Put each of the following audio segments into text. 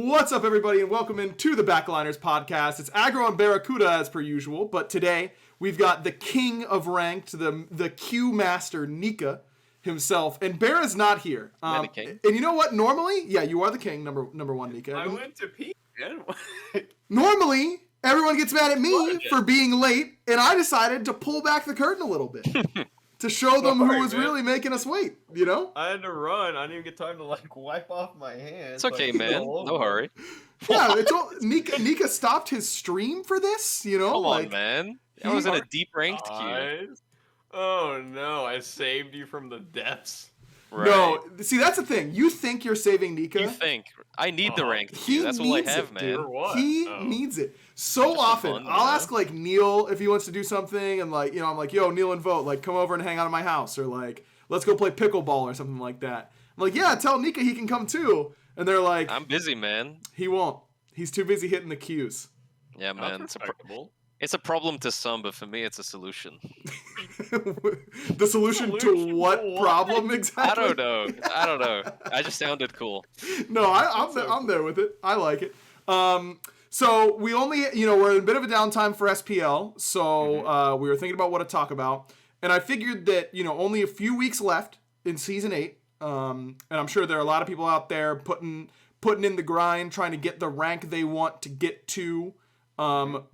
What's up, everybody, and welcome into the Backliners podcast. It's Aggro and BaRRaCCuDDA as per usual, but today we've got the king of ranked, the Q master Nika himself, and Bear's not here. The king? And you know what? Normally, yeah, you are the king, number one, Nika. I went to pee, man. Normally, everyone gets mad at me for being late, and I decided to pull back the curtain a little bit. To show them who was really making us wait, you know? I had to run. I didn't even get time to like wipe off my hands. It's okay, man. No hurry. Yeah, Nika stopped his stream for this, you know? Come on, man. I was in a deep ranked queue. Oh no, I saved you from the depths. Right. No, see, that's the thing. You think you're saving Nika. You think. I need the ranked He queue. That's all I needs have, it, man. dude. What? He needs it. So Just often, fun, I'll man. ask, like, Neil if he wants to do something, and, like, you know, I'm like, yo, Neil and Vote, like, come over and hang out at my house, or, like, let's go play pickleball or something like that. I'm like, yeah, tell Nika he can come, too. And they're like, I'm busy, man. he won't. He's too busy hitting the cues. Yeah, man. That's It's a problem to some, but for me, it's a solution. The solution to what problem exactly? I don't know. I just sounded cool. No, I'm there with it. I like it. So we only, you know, we're in a bit of a downtime for SPL, so we were thinking about what to talk about, and I figured that, you know, only a few weeks left in Season 8, and I'm sure there are a lot of people out there putting in the grind, trying to get the rank they want to get to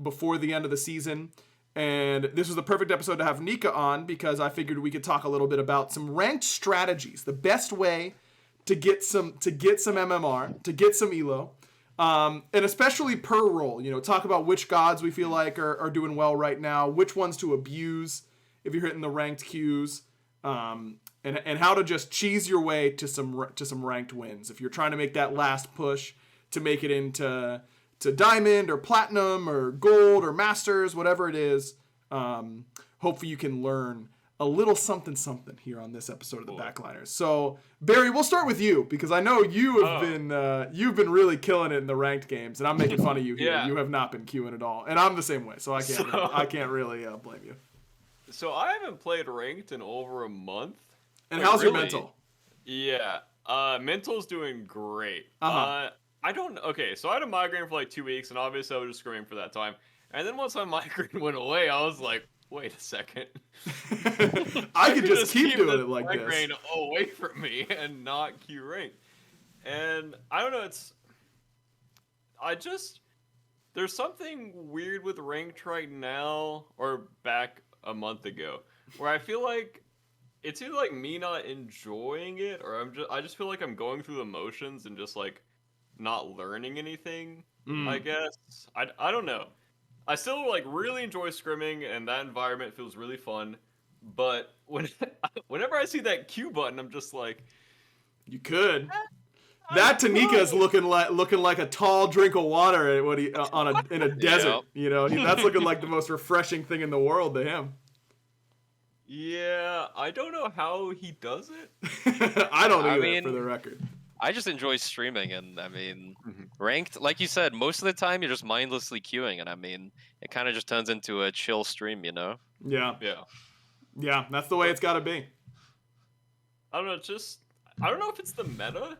before the end of the season. And this was the perfect episode to have Nika on, because I figured we could talk a little bit about some ranked strategies, the best way to get some MMR, to get some elo, and especially per role. You know, talk about which gods we feel like are doing well right now, which ones to abuse if you're hitting the ranked queues, and how to just cheese your way to some ranked wins if you're trying to make that last push to make it into diamond or platinum or gold or masters, whatever it is. Hopefully you can learn a little something here on this episode of the Backliners. So Barry, we'll start with you, because I know you have you've been really killing it in the ranked games, and I'm making fun of you here. Yeah. You have not been queuing at all, and I'm the same way, so I can't really blame you. So I haven't played ranked in over a month. And Wait, how's your really? mental? Yeah, mental's doing great. So I had a migraine for like 2 weeks, and obviously I was just screaming for that time. And then once my migraine went away, I was like, wait a second. I could just keep doing it like this. Migraine away from me and not Q rank. And I don't know, there's something weird with ranked right now, or back a month ago, where I feel like it's either like me not enjoying it, or I just feel like I'm going through the motions and just like not learning anything, I guess. I don't know. I still like really enjoy scrimming, and that environment feels really fun. But whenever I see that Q button, I'm just like, you could. That to Nika's looking like a tall drink of water in a desert. Yep. You know, that's looking like the most refreshing thing in the world to him. yeah, I don't know how he does it. I don't either, mean, for the record. I just enjoy streaming, and I mean, ranked, like you said, most of the time you're just mindlessly queuing, and I mean, it kind of just turns into a chill stream, you know? Yeah. Yeah. That's the way it's got to be. I don't know. I don't know if it's the meta.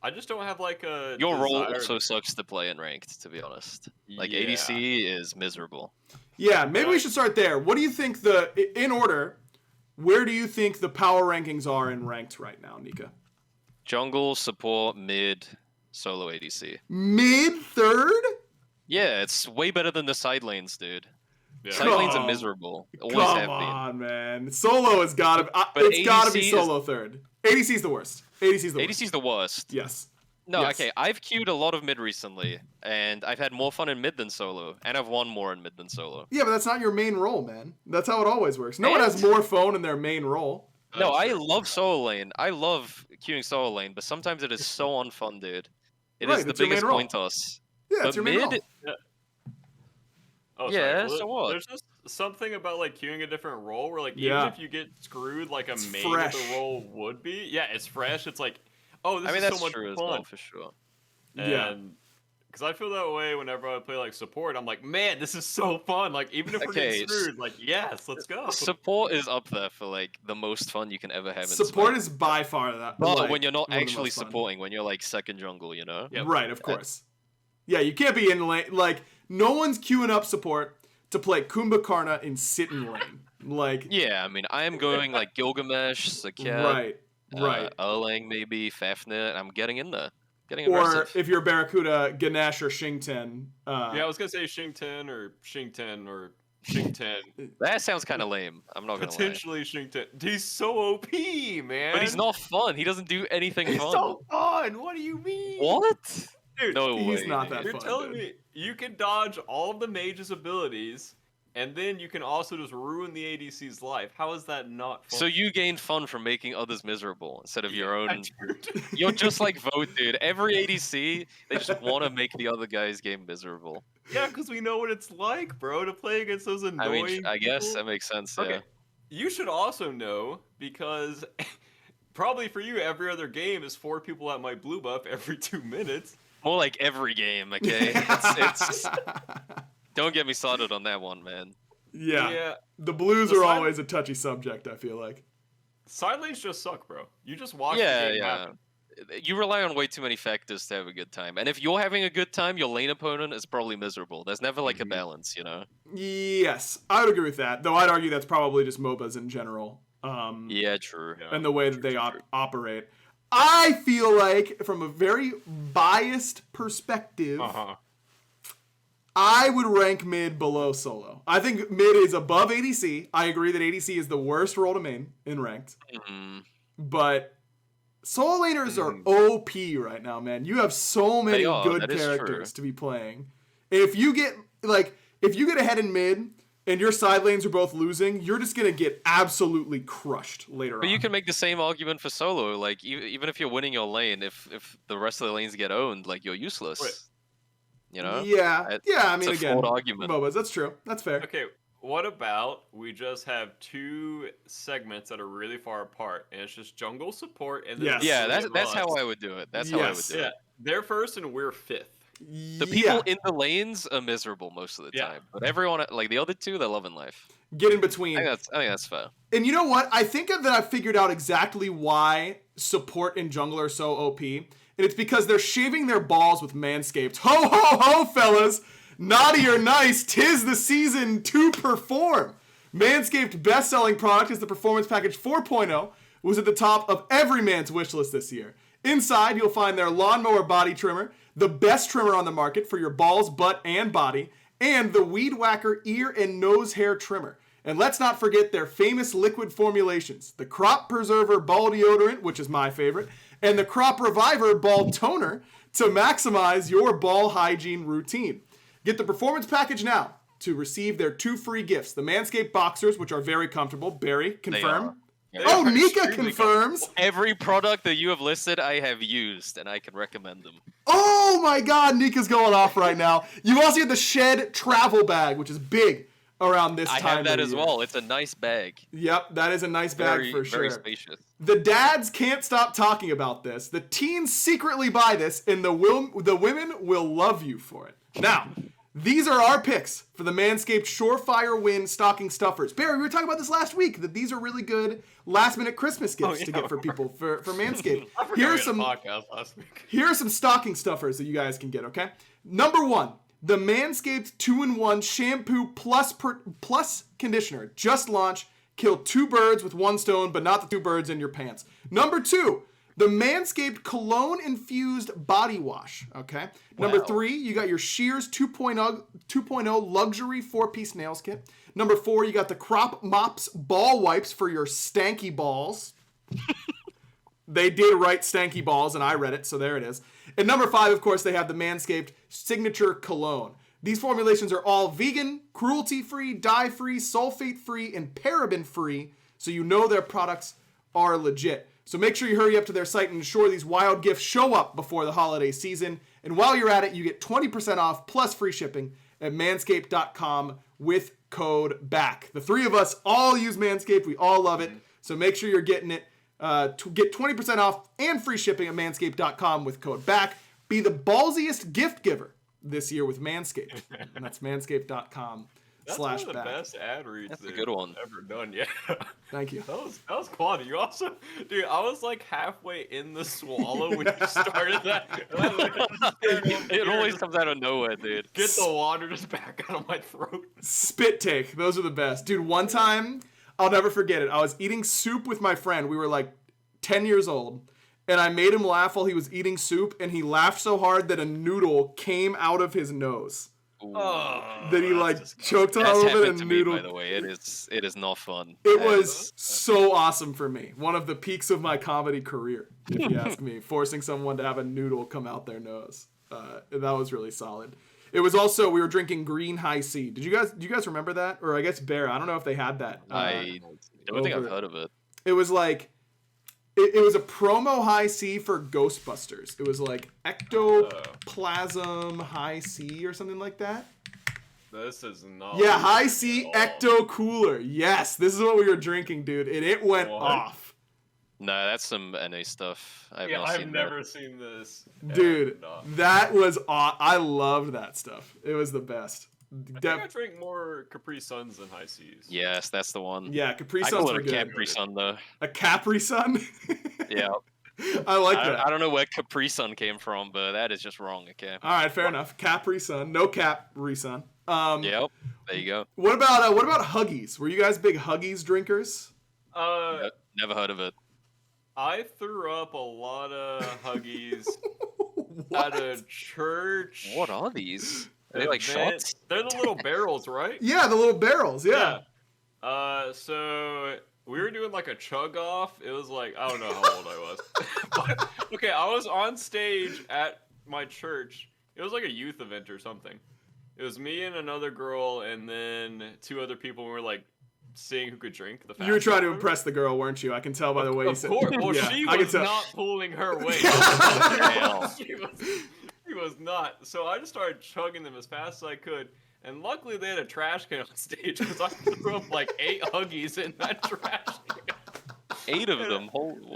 I just don't have like a. Your role desire also sucks to play in ranked, to be honest. Like, Yeah. ADC is miserable. Yeah, maybe we should start there. What do you think in order, where do you think the power rankings are in ranked right now, Nika? Jungle, support, mid, solo ADC. Mid third? Yeah, it's way better than the side lanes, dude. Yeah. Side lanes are miserable. Always Come have been. on, man. Solo has got to. But It's got to be ADC solo third. ADC's the worst. ADC's the worst. ADC's the worst. Yes. No, Yes. okay, I've queued a lot of mid recently, and I've had more fun in mid than solo, and I've won more in mid than solo. Yeah, but that's not your main role, man. That's how it always works. No one has And- more phone in their main role. No, That's I true. love solo lane. I love queuing solo lane, but sometimes it is so unfun, dude. It Right, is the it's your main biggest role. coin toss. Yeah, But it's your main mid, role. Oh, Yeah, sorry. so what? There's just something about like queuing a different role where like Yeah. even if you get screwed, like a It's main fresh. of the role would be. Yeah, it's fresh. It's like, oh, this I mean, is that's so much true as fun. well, for sure. Yeah. And Because I feel that way whenever I play like support. I'm like, man, this is so fun. Like even if we're getting screwed, like yes, let's go. Support is up there for like the most fun you can ever have in Support Smite. is by far that. But like, when you're not one of the actually most fun. supporting, when you're like second jungle, you know? Yep. Right, of course. Yeah, you can't be in lane. Like, no one's queuing up support to play Kumbhakarna and sit in lane. Like, Yeah, I mean, I am going like Gilgamesh, Saket, right. Erlang maybe, Fafnir. I'm getting in there. Getting Or aggressive. if you're BaRRaCCuDDA, Ganesh or Shingten. Yeah, I was gonna say Shingten or Shingten. That sounds kind of lame. I'm not gonna lie. Potentially Shingten. He's so OP, man. But he's not fun. He doesn't do anything He's fun. so fun. What do you mean? What? Dude, No way. He's not that You're fun. telling dude. me you can dodge all of the mage's abilities, and then you can also just ruin the ADC's life. How is that not fun? So you gain fun from making others miserable instead of your own. Dude. You're just like Vote, dude. Every ADC, they just want to make the other guy's game miserable. Yeah, because we know what it's like, bro, to play against those annoying I mean, I guess people. that makes sense. Yeah. Okay. You should also know, because probably for you, every other game is 4 people at my blue buff every 2 minutes. More like every game, okay? It's don't get me started on that one, man. Yeah. The blues The are side- always a touchy subject, I feel like. Side lanes just suck, bro. You just watch Yeah, the game yeah. happen. You rely on way too many factors to have a good time. And if you're having a good time, your lane opponent is probably miserable. There's never like a balance, you know? Yes, I would agree with that. Though I'd argue that's probably just MOBAs in general. Yeah, true. Yeah. And the way that they operate. I feel like, from a very biased perspective, I would rank mid below solo. I think mid is above ADC. I agree that ADC is the worst role to main in ranked. But solo laners are OP right now, man. You have so many good that is characters true. to be playing. If you get ahead in mid and your side lanes are both losing, you're just gonna get absolutely crushed later But on. you can make the same argument for solo. Like, even if you're winning your lane, if the rest of the lanes get owned, like, you're useless. Right. You know? Yeah, I mean, it's a again, flawed argument. MOBAs, that's true. That's fair. Okay, what about we just have 2 segments that are really far apart, and it's just jungle support and then Yes. Yeah, three that's of how us. I would do it. That's how I would Yes. do Yeah, it. they're first and we're 5th. The people in the lanes are miserable most of the Yeah. time. But everyone, like the other two, they're loving life. Get in between. I think that's fair. And you know what? I think that I figured out exactly why support and jungle are so OP. And it's because they're shaving their balls with Manscaped. Ho, ho, ho, fellas! Naughty or nice, 'tis the season to perform. Manscaped best-selling product is the Performance Package 4.0, was at the top of every man's wish list this year. Inside, you'll find their lawnmower body trimmer, the best trimmer on the market for your balls, butt, and body, and the Weed Whacker ear and nose hair trimmer. And let's not forget their famous liquid formulations, the Crop Preserver Ball Deodorant, which is my favorite, and the Crop Reviver Ball Toner to maximize your ball hygiene routine. Get the Performance Package now to receive their 2 free gifts. The Manscaped Boxers, which are very comfortable. Barry, confirm. They Oh, are Nika extremely confirms. Every product that you have listed, I have used, and I can recommend them. Oh my god, Nika's going off right now. You also get the Shed Travel Bag, which is big around this I time have that of as the year. well. It's a nice bag. Yep, that is a nice bag Very, for sure. very spacious. The dads can't stop talking about this. The teens secretly buy this, and the women will love you for it. Now, these are our picks for the Manscaped Surefire Win stocking stuffers. Barry, we were talking about this last week, that these are really good last-minute Christmas gifts to get for people for Manscaped. I forgot Here we are had a some podcast last week. Here are some stocking stuffers that you guys can get, okay? Number 1, the Manscaped 2-in-1 Shampoo Plus Conditioner. Just launched. Kill 2 birds with 1 stone, but not the 2 birds in your pants. Number 2, the Manscaped Cologne-Infused Body Wash, okay? Number 3, you got your Shears 2.0 Luxury 4-piece nails kit. Number 4, you got the Crop Mops Ball Wipes for your stanky balls. They did write stanky balls, and I read it, so there it is. And number 5, of course, they have the Manscaped Signature Cologne. These formulations are all vegan, cruelty-free, dye-free, sulfate-free, and paraben-free, so you know their products are legit. So make sure you hurry up to their site and ensure these wild gifts show up before the holiday season. And while you're at it, you get 20% off plus free shipping at manscaped.com with code BACK. The 3 of us all use Manscaped. We all love it. So make sure you're getting it. To get 20% off and free shipping at manscaped.com with code BACK. Be the ballsiest gift giver this year with Manscaped, and that's manscaped.com. That's one of the best ad reads That's a good one. ever done. Yeah. Thank you. That was quality. You also, dude, I was like halfway in the swallow when you started that. It always comes out of nowhere, dude. Get the water just back out of my throat. Spit take. Those are the best. Dude, one time, I'll never forget it. I was eating soup with my friend. We were like 10 years old. And I made him laugh while he was eating soup. And he laughed so hard that a noodle came out of his nose. Oh, that he like choked on a That's little bit happened and to me, noodle. by the way. It is not fun. It was so awesome for me. One of the peaks of my comedy career, if you ask me. Forcing someone to have a noodle come out their nose. That was really solid. It was also, we were drinking green high C. Do you guys remember that? Or I guess Bear, I don't know if they had that. I don't think I've heard of it. It was like, it was a promo high C for Ghostbusters. It was like Ectoplasm high C or something like that. This is not. Yeah, high C Ecto Cooler. Yes, this is what we were drinking, dude. And it went off. No, that's some NA stuff. I've never seen this. Dude, that was I loved that stuff. It was the best. I think I drank more Capri Suns than High Seas. Yes, that's the one. Yeah, Capri I Suns call were it a good. Capri Sun, though. A Capri Sun? Yeah. I like that. I don't know where Capri Sun came from, but that is just wrong, okay? All right, fair enough. Capri Sun. No Capri Sun. Yep, there you go. What about Huggies? Were you guys big Huggies drinkers? Never heard of it. I threw up a lot of Huggies at a church. What are these? Are they like shots? They're the little barrels, right? Yeah, the little barrels, yeah. So we were doing like a chug off. It was like, I don't know how old I was. But, okay, I was on stage at my church. It was like a youth event or something. It was me and another girl and then two other people. We were like seeing who could drink the fastest. You were trying to impress the girl, weren't you? I can tell by the way you said. Of course. Well, yeah, she was not pulling her weight. She was not. So I just started chugging them as fast as I could. And luckily they had a trash can on stage because I threw up like 8 Huggies in that trash can. 8 of them?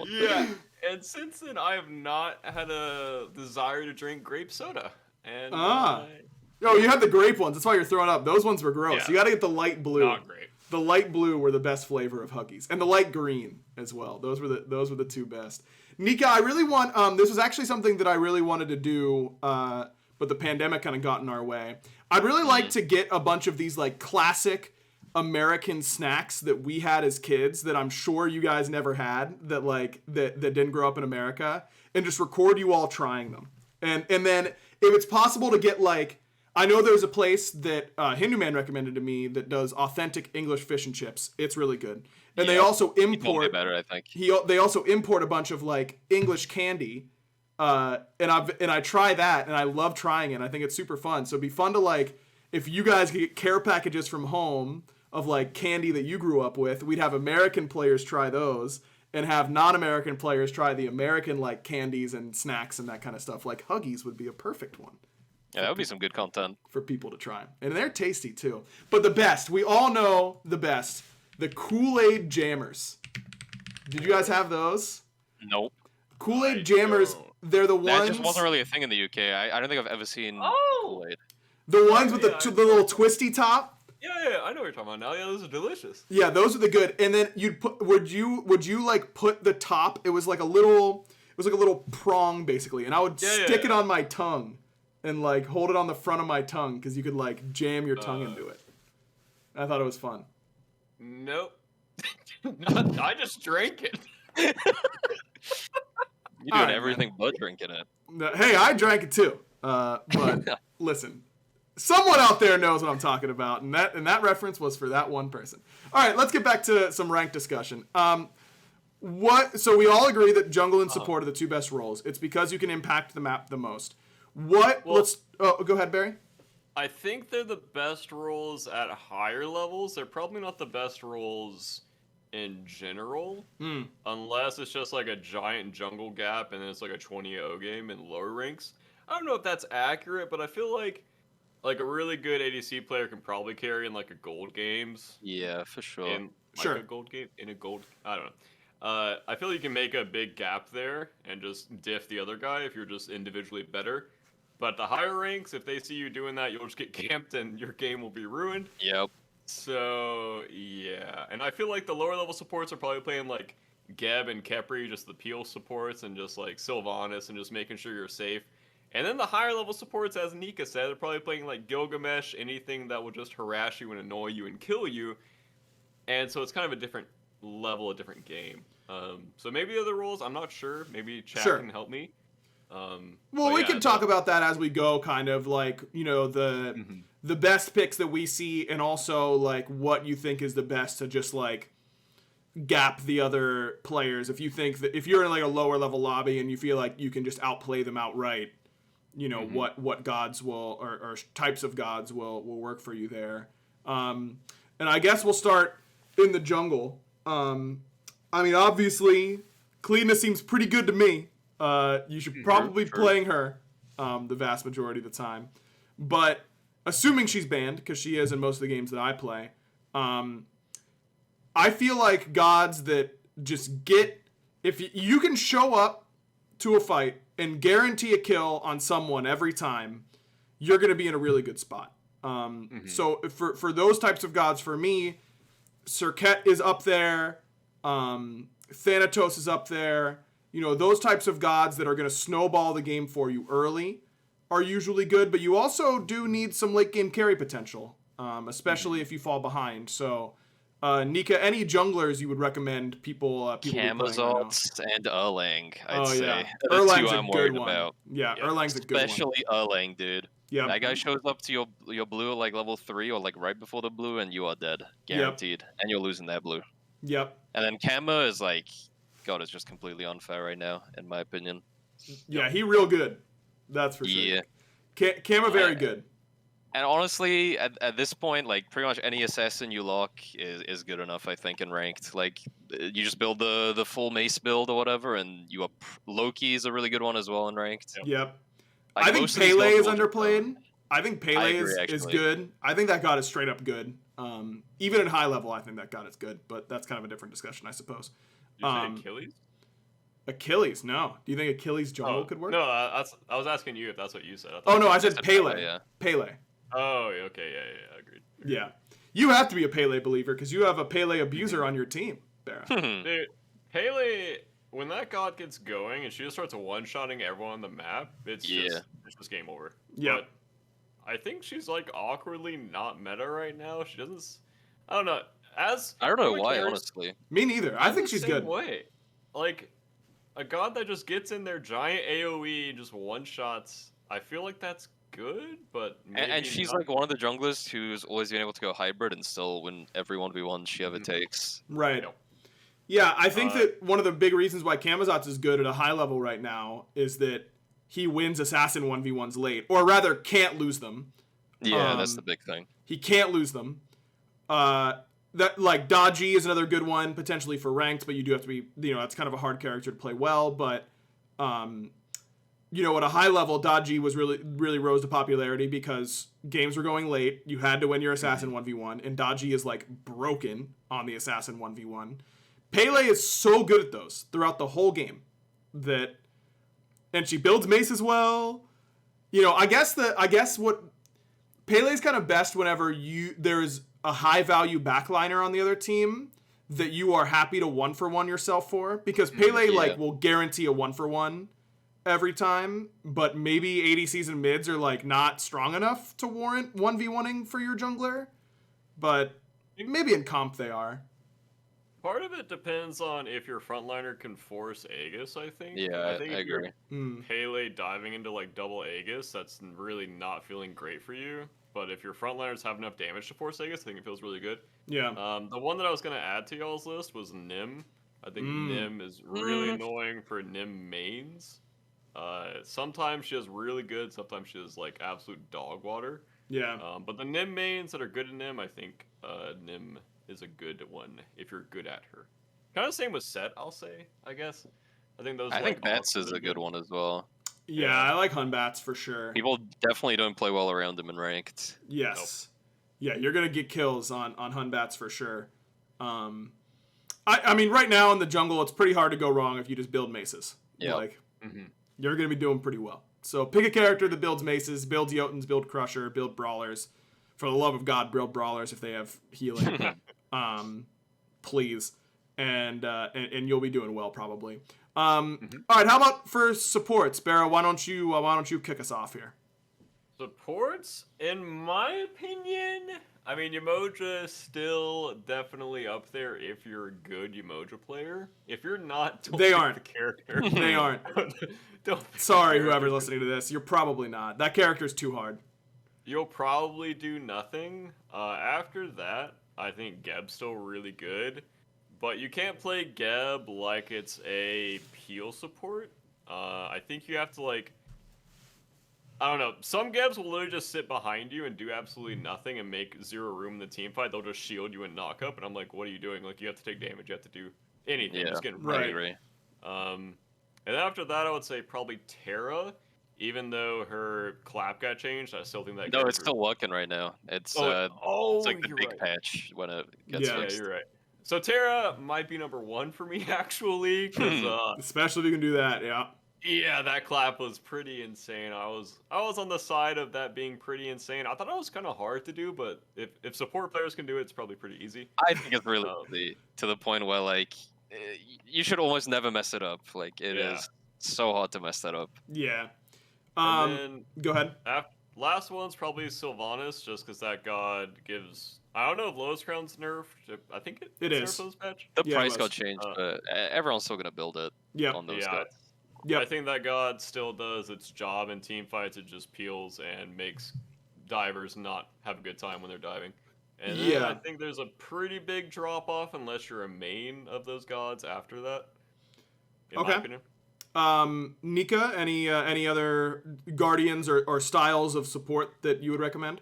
Yeah. And since then I have not had a desire to drink grape soda. And Oh, you had the grape ones. That's why you're throwing up. Those ones were gross. Yeah. You got to get the light blue. Not great. The light blue were the best flavor of Huggies, and the light green as well. Those were the 2 best. Nika, I really want. This was actually something that I really wanted to do, but the pandemic kind of got in our way. I'd really like to get a bunch of these like classic American snacks that we had as kids that I'm sure you guys never had that didn't grow up in America, and just record you all trying them. And then if it's possible to get like. I know there's a place that Hindu Man recommended to me that does authentic English fish and chips. It's really good. And they also import. Better, I think. They also import a bunch of like English candy, and I try that and I love trying it. I think it's super fun. So it'd be fun to like if you guys could get care packages from home of like candy that you grew up with. We'd have American players try those and have non-American players try the American like candies and snacks and that kind of stuff. Like Huggies would be a perfect one. Yeah, that would be some good content. For people to try. And they're tasty, too. But the best, we all know the best, the Kool-Aid Jammers. Did you guys have those? Nope. Kool-Aid Jammers, they're the ones... That just wasn't really a thing in the UK. I don't think I've ever seen Kool-Aid. The ones with the little twisty top? Yeah, I know what you're talking about now. Yeah, those are delicious. Yeah, those are the good. And then you'd put... Would you like put the top... It was like a little prong, basically. And I would stick it on my tongue. And like hold it on the front of my tongue because you could like jam your tongue into it. I thought it was fun. Nope. I just drank it. You're doing everything but drinking it. Hey, I drank it too. But listen, someone out there knows what I'm talking about, and that reference was for that one person. All right, let's get back to some ranked discussion. So we all agree that jungle and support are the 2 best roles. It's because you can impact the map the most. Go ahead, Barry. I think they're the best roles at higher levels. They're probably not the best roles in general, unless it's just like a giant jungle gap and then it's like a 20-0 game in lower ranks. I don't know if that's accurate, but I feel like a really good ADC player can probably carry in like a gold games. Yeah, for sure. In like a gold game, in a gold, I don't know. I feel you can make a big gap there and just diff the other guy if you're just individually better. But the higher ranks, if they see you doing that, you'll just get camped and your game will be ruined. Yep. So, yeah. And I feel like the lower level supports are probably playing like Geb and Kepri, just the peel supports, and just like Sylvanas and just making sure you're safe. And then the higher level supports, as Nika said, are probably playing like Gilgamesh, anything that will just harass you and annoy you and kill you. And so it's kind of a different level, a different game. So maybe other roles, I'm not sure. Maybe chat can help me. Well, we can talk about that as we go, kind of like, you know, the best picks that we see, and also like what you think is the best to just like gap the other players. If you think that if you're in like a lower level lobby and you feel like you can just outplay them outright, you know, what gods will or types of gods will work for you there. And I guess we'll start in the jungle. I mean, obviously, Kalina seems pretty good to me. You should probably be playing her the vast majority of the time. But assuming she's banned, because she is in most of the games that I play, I feel like gods that just get... If you can show up to a fight and guarantee a kill on someone every time, you're going to be in a really good spot. So for those types of gods, for me, Serket is up there, Thanatos is up there. You know, those types of gods that are going to snowball the game for you early are usually good, but you also do need some late game carry potential, especially if you fall behind. So, Nika, any junglers you would recommend people Camazotz and Erlang, I'd say. Yeah. That's Erlang's who a I'm good worried one. about. Yeah, Erlang's a good one. Especially Erlang, dude. Yeah. That guy shows up to your blue at like level 3 or like right before the blue, and you are dead. Guaranteed. And you're losing that blue. Yep. And then Kama is like, God, it's just completely unfair right now, in my opinion. Yeah, he real good. That's for sure. Yeah. Kama very good. And honestly, at this point, like pretty much any assassin you lock is good enough, I think, in ranked. Like you just build the full mace build or whatever, and you up Loki is a really good one as well in ranked. Yep. Like, I think Pele is underplayed. I think Pele is good. I think that god is straight up good. Even in high level, I think that god is good, but that's kind of a different discussion, I suppose. You say Achilles? Achilles, no. Do you think Achilles jungle could work? No, I was asking you if that's what you said. I said Pele. Pele. Oh, okay, yeah, agreed. Yeah. You have to be a Pele believer because you have a Pele abuser on your team, BaRRA. Dude, Pele, when that god gets going and she just starts one-shotting everyone on the map, it's just game over. Yeah. I think she's like awkwardly not meta right now. She doesn't... I don't know. I don't know why, honestly. Me neither. I think she's good. Way. Like, a god that just gets in there, giant AoE, and just one-shots, I feel like that's good, but maybe and she's like one of the junglers who's always been able to go hybrid and still win every 1v1 she ever takes. Right. Yeah, I think that one of the big reasons why Camazotz is good at a high level right now is that he wins assassin 1v1s late, or rather can't lose them. Yeah, that's the big thing. He can't lose them. That like Dodgy is another good one potentially for ranked, but you do have to be, you know, that's kind of a hard character to play well. But you know, at a high level, Dodgy was really rose to popularity because games were going late. You had to win your assassin 1v1, and Dodgy is like broken on the assassin 1v1. Pele is so good at those throughout the whole game and she builds mace as well. You know, I guess what Pele's kind of best whenever there's a high value backliner on the other team that you are happy to 1-for-1 yourself for, because Pele like will guarantee a 1-for-1 every time, but maybe ADCs and mids are like not strong enough to warrant 1v1ing for your jungler, but maybe in comp they are. Part of it depends on if your frontliner can force Aegis, I think. Yeah, I think I if agree. you're Pele diving into like double Aegis, that's really not feeling great for you. But if your frontliners have enough damage to force Aegis, I think it feels really good. Yeah. The one that I was going to add to y'all's list was Nim. I think Nim is really annoying for Nim mains. Sometimes she is really good, sometimes she is like absolute dog water. Yeah. But the Nim mains that are good at Nim, I think Nim is a good one if you're good at her. Kind of same with Set, I'll say, I guess. I think Bats is a good one as well. Yeah, I like Hunbats for sure. People definitely don't play well around him in ranked. Yes. Nope. Yeah, you're going to get kills on Hunbats for sure. I mean, right now in the jungle, it's pretty hard to go wrong if you just build maces. Yeah. Like, you're going to be doing pretty well. So pick a character that builds maces, build Jotuns, build Crusher, build Brawlers. For the love of God, build Brawlers if they have healing. Please. And you'll be doing well, probably. All right, how about for supports? BaRRA, why don't you kick us off here? Supports, in my opinion, I mean, Umoja is still definitely up there if you're a good Umoja player. If you're not, don't They pick aren't. the character. They aren't. Don't pick Sorry, the whoever's character. listening to this. You're probably not. That character's too hard. You'll probably do nothing. After that, I think Geb's still really good. But you can't play Geb like it's a peel support. I think you have to, like... I don't know. Some Gebs will literally just sit behind you and do absolutely nothing and make zero room in the team fight. They'll just shield you and knock up. And I'm like, what are you doing? Like, you have to take damage. You have to do anything. Yeah, Just get right. ready. And after that, I would say probably Terra. Even though her clap got changed, I still think that. No, it's still working right now. It's it's like the you're big right. patch when it gets Yeah. Yeah, fixed. you're right. So Terra might be number 1 for me actually, because Especially if you can do that, yeah. yeah, that clap was pretty insane. I was on the side of that being pretty insane. I thought it was kind of hard to do, but if support players can do it, it's probably pretty easy. I think it's really to the point where like you should almost never mess it up. Like it is so hard to mess that up. Yeah. And then Go ahead. last one's probably Sylvanas, just because that god gives. I don't know if Lowest Crown's nerfed. I think It it's is. nerfed this patch. The Yeah, it price was. got changed, but everyone's still gonna build it Yep. on those Yeah. guys. Yep. I think that god still does its job in team fights. It just peels and makes divers not have a good time when they're diving. And then Yeah. I think there's a pretty big drop off unless you're a main of those gods after that. In Okay. my opinion. Nika, any other guardians or styles of support that you would recommend?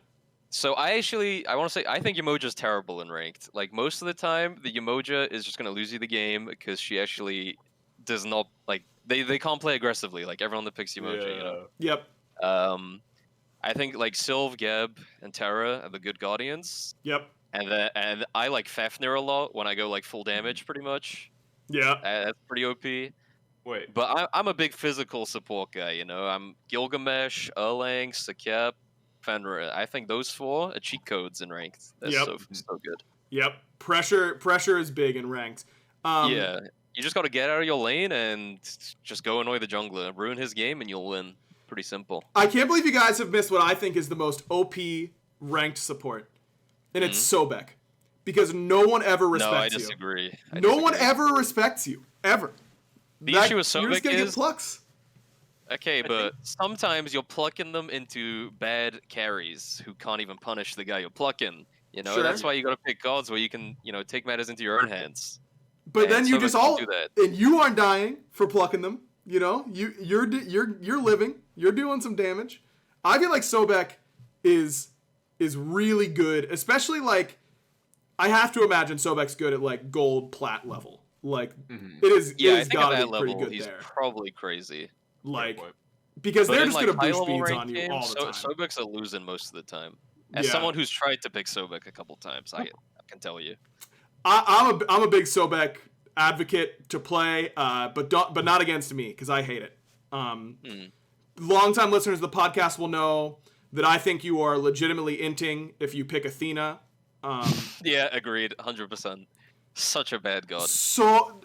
So I want to say I think Umoja's terrible in ranked. Like most of the time, the Umoja is just gonna lose you the game because she actually does not like they can't play aggressively. Like everyone that picks Umoja, you know. Yep. I think like Sylv, Geb, and Terra are the good guardians, Yep. and I like Fafnir a lot when I go like full damage, pretty much. Yeah. That's pretty OP. Wait. But I'm a big physical support guy, you know. I'm Gilgamesh, Erlang, Sakep, Fenrir. I think those 4 are cheat codes in ranked. That's Yep. so good. Yep. Pressure is big in ranked. Yeah, you just got to get out of your lane and just go annoy the jungler, ruin his game, and you'll win. Pretty simple. I can't believe you guys have missed what I think is the most OP ranked support, and it's Sobek, because no one ever respects No, I you. disagree. No one ever respects you ever. The issue with you're just Sobek gonna get is plucks. okay, but sometimes you're plucking them into bad carries who can't even punish the guy you're plucking. You know, Sure. that's why you got to pick gods where you can, take matters into your own hands. But And then you Sobek just can all do that. and you aren't dying for plucking them. You know, you're living. You're doing some damage. I feel like Sobek is really good, especially like I have to imagine Sobek's good at like gold plat level. Like it is. Yeah, it I has think at gotta that be pretty level good he's there. probably crazy. Like point. because But they're in, just like, gonna boost high-level speeds ranked on you games, all the time. Sobek's a losing most of the time. As Yeah. someone who's tried to pick Sobek a couple times, I can tell you. I'm a big Sobek advocate to play, but not against me because I hate it. Longtime listeners of the podcast will know that I think you are legitimately inting if you pick Athena. Yeah, agreed, 100%. Such a bad god. So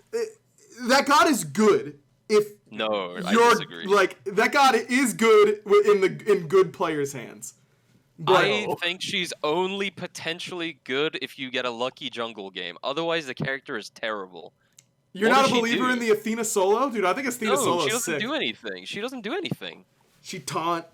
that god is good if No, I you're disagree. like that god is good in good players' hands. But I think she's only potentially good if you get a lucky jungle game. Otherwise, the character is terrible. you're what not a does she believer do? in the Athena solo, dude. I think Athena No, solo she is doesn't sick. do anything. She doesn't do anything. She taunt.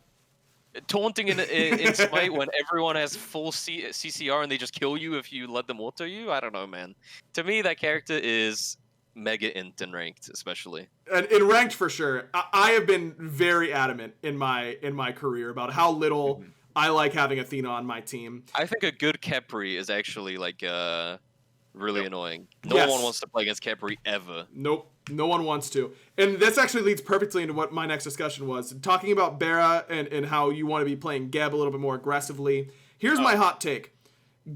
Taunting in Smite when everyone has full CCR and they just kill you if you let them auto you? I don't know, man. To me, that character is mega int and ranked, especially. And in ranked for sure. I have been very adamant in my career about how little I like having Athena on my team. I think a good Kepri is actually like really annoying. No Yes. one wants to play against Kepri ever. Nope, no one wants to. And this actually leads perfectly into what my next discussion was. Talking about BaRRA and how you want to be playing Geb a little bit more aggressively. Here's my hot take.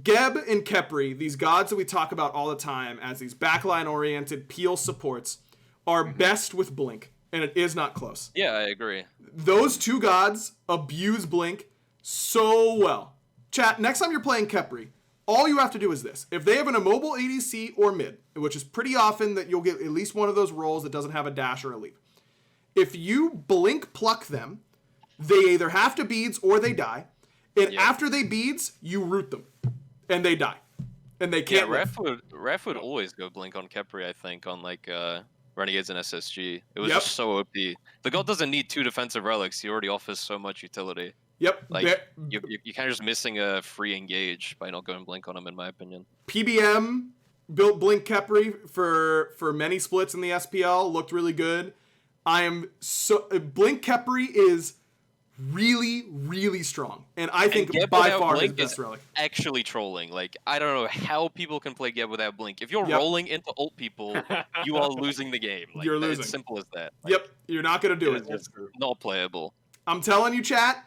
Geb and Kepri, these gods that we talk about all the time as these backline-oriented peel supports, are best with Blink. and it is not close. Yeah, I agree. Those two gods abuse Blink so well. Chat, next time you're playing Kepri, all you have to do is this. If they have an immobile ADC or mid, which is pretty often that you'll get at least one of those roles that doesn't have a dash or a leap. If you Blink pluck them, they either have to beads or they die. And after they beads, you root them. And they die. And they can't live. Ref would always go Blink on Kepri, I think, on like Renegades and SSG. It was just so OP. The god doesn't need 2 defensive relics. He already offers so much utility. Yep. Like, you're kind of just missing a free engage by not going Blink on him, in my opinion. PBM built Blink Kepri for many splits in the SPL. Looked really good. Blink Kepri is really, really strong. And I think by far his best relic. Actually trolling. Like, I don't know how people can play Geb without Blink. If you're rolling into ult people, you are losing the game. Like, you're losing. It's simple as that. Like, you're not going to do it. It's not playable. I'm telling you, chat,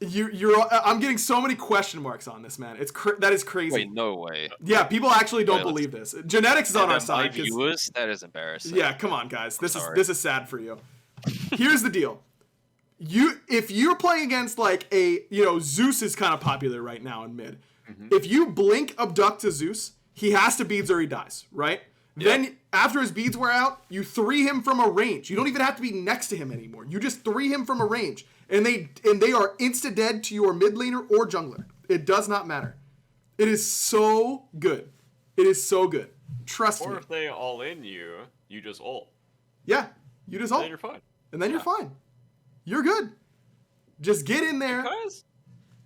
I'm getting so many question marks on this, man. That is crazy. Wait, no way. Yeah, people actually don't believe this. Genetics is on our side. Viewers, that is embarrassing. Yeah, come on, guys. This is sad for you. Here's the deal. If you're playing against like Zeus is kind of popular right now in mid. If you Blink Abduct to Zeus, he has to beads or he dies, right? Yep. Then after his beads wear out, you 3 him from a range. You don't even have to be next to him anymore. You just 3 him from a range. And they are insta dead to your mid laner or jungler. It does not matter. It is so good. It is so good. Trust me. Or if they all in you, you just ult. Yeah, you just ult. Then you're fine. And then you're fine. You're good. Just get in there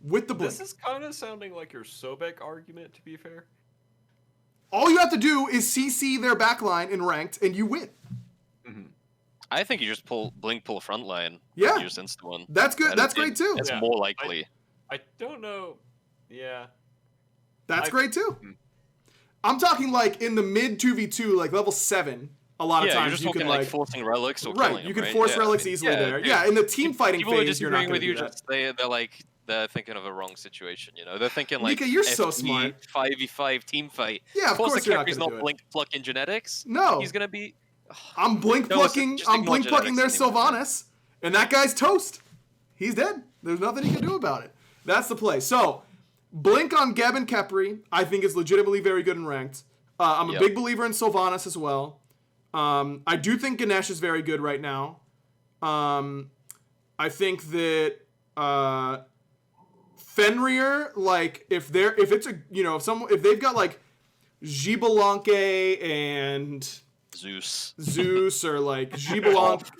with the Blink. This is kind of sounding like your Sobek argument, to be fair. All you have to do is CC their backline in ranked, and you win. I think you just pull front line. Yeah. You just insta one. That's good. That's great too. It's more likely. I don't know. Yeah. That's great too. I'm talking like in the mid 2v2, like level 7. A lot of times you're just you can like forcing relics or right. killing You them, can force relics easily there. Yeah, in the team fighting phase, you're not going to do that. They're thinking of a wrong situation, you know. They're thinking like Nika, you're so smart. 5v5 team fight. Yeah, of course you're not Kepri's going to not do Blink plucking genetics. No. He's going to be I'm Blink plucking their Sylvanas, and that guy's toast. He's dead. There's nothing he can do about it. That's the play. So, Blink on Geb and Kepri, I think is legitimately very good in ranked. I'm a big believer in Sylvanas as well. I do think Ganesh is very good right now. I think that Fenrir, like if they've got like Gibalanke and Zeus or like Gibalanke,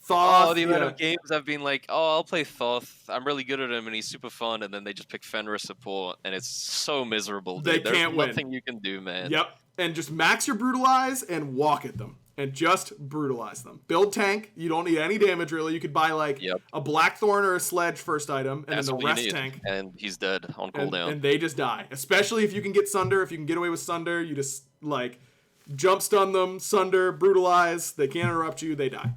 Thoth. Oh, the amount of games I've been like, I'll play Thoth. I'm really good at him and he's super fun, and then they just pick Fenrir support, and it's so miserable. They can't win. There's nothing you can do, man. Yep, and just max your brutalize and walk at them. And just brutalize them. Build tank. You don't need any damage, really. You could buy, like, a Blackthorn or a Sledge first item, and then the rest tank. And he's dead on cooldown. And they just die. Especially if you can get Sunder. If you can get away with Sunder, you just, like, jump stun them, Sunder, brutalize. They can't interrupt you. They die.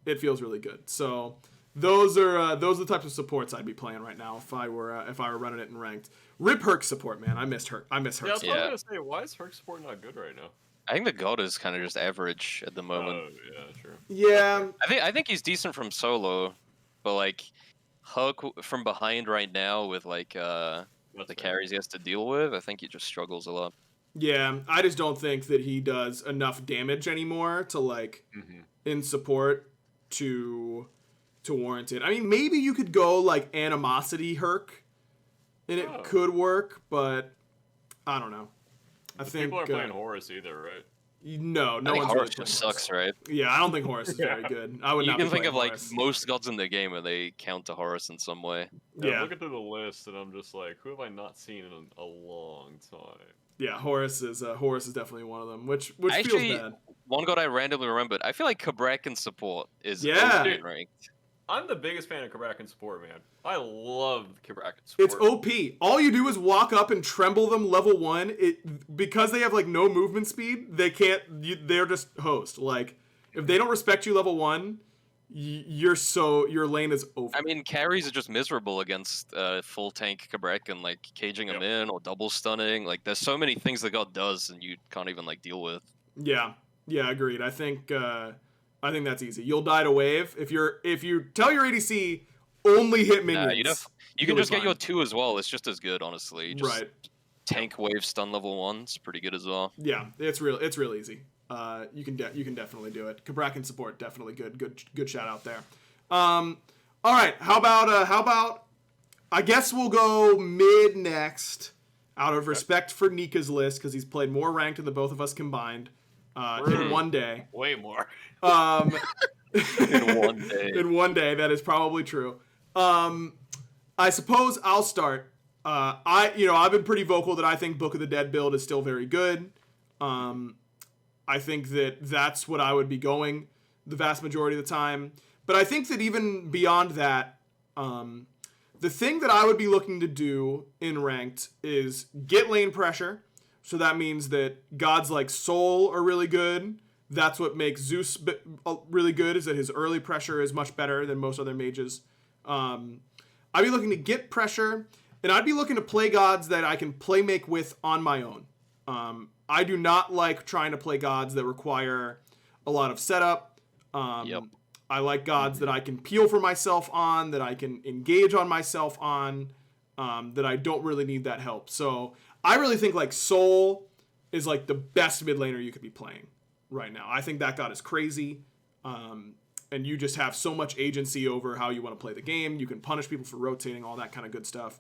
It feels really good. So those are the types of supports I'd be playing right now if I were running it in ranked. Rip Herc support, man. I miss Herc. Yeah, I was going to say, why is Herc support not good right now? I think the god is kind of just average at the moment. Oh, yeah, sure. Yeah. I think he's decent from solo, but like Hook from behind right now with like the carries he has to deal with, I think he just struggles a lot. Yeah, I just don't think that he does enough damage anymore to like in support to warrant it. I mean, maybe you could go like Animosity Herc, and it could work, but I don't know. I think people aren't playing Horus either, right? No one's Horus really just sucks, right? Yeah, I don't think Horus is very good. I would you not. You can think of Horus. like most gods in the game, and they count to Horus in some way. Yeah, I'm looking through the list, and I'm just like, who have I not seen in a long time? Yeah, Horus is definitely one of them, which Actually, feels bad. One god I randomly remembered. I feel like Cabrakan support is OP ranked. I'm the biggest fan of Cabrakan support, man. I love Cabrakan support. It's OP. All you do is walk up and tremble them level 1. Because they have like no movement speed, they can't. They're just host. Like if they don't respect you level 1, your lane is over. I mean, carries are just miserable against full tank Cabrakan, like caging him in or double stunning. Like there's so many things the god does, and you can't even like deal with. Yeah, agreed. I think I think that's easy. You'll die to wave. If you tell your ADC only hit minions. You can just get your 2 as well. It's just as good, honestly. Just right. Tank wave stun level 1. It's pretty good as well. Yeah, it's real easy. You can definitely do it. BaRRaCCuDDA support definitely good shout out there. All right, how about I guess we'll go mid next out of respect for Nika's list because he's played more ranked than the both of us combined in one day. Way more. In one day. In one day, that is probably true. I suppose I'll start. I've been pretty vocal that I think Book of the Dead build is still very good. I think that's what I would be going the vast majority of the time. But I think that even beyond that, the thing that I would be looking to do in ranked is get lane pressure. So that means that gods like Sol are really good. That's what makes Zeus really good, is that his early pressure is much better than most other mages. I'd be looking to get pressure, and I'd be looking to play gods that I can play make with on my own. I do not like trying to play gods that require a lot of setup. I like gods that I can peel for myself on, that I can engage on myself on, that I don't really need that help. So I really think like Sol is like the best mid laner you could be playing right now. I think that god is crazy. And you just have so much agency over how you want to play the game. You can punish people for rotating, all that kind of good stuff.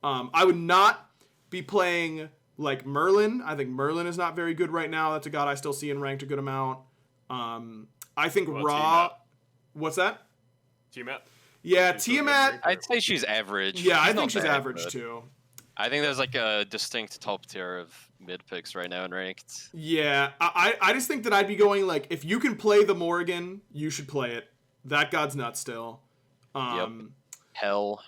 I would not be playing like Merlin. I think Merlin is not very good right now. That's a god I still see in ranked a good amount. I think Ra... What's that? Tiamat? Yeah, Tiamat... I'd say she's average. Yeah, I think not she's bad, average but too. I think there's like a distinct top tier of mid picks right now in ranked. Yeah, I just think that I'd be going like, if you can play the Morrigan, you should play it. That god's nuts still. Hell,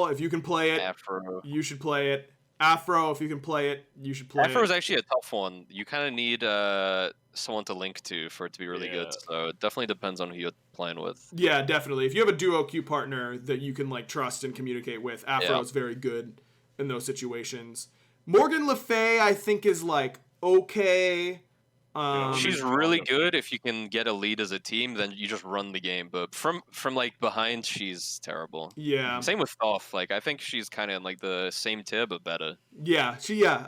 if you can play it, Afro. You should play it. Afro, if you can play it, you should play Afro it. is actually a tough one. You kind of need someone to link to for it to be really good. So it definitely depends on who you're playing with. Yeah, definitely. If you have a duo queue partner that you can like trust and communicate with, Afro is very good in those situations. Morgan Le Fay, I think, is like okay. She's really good if you can get a lead as a team, then you just run the game. But from like behind, she's terrible. Yeah. Same with Thoth. Like I think she's kind of in like the same tier but better. Yeah,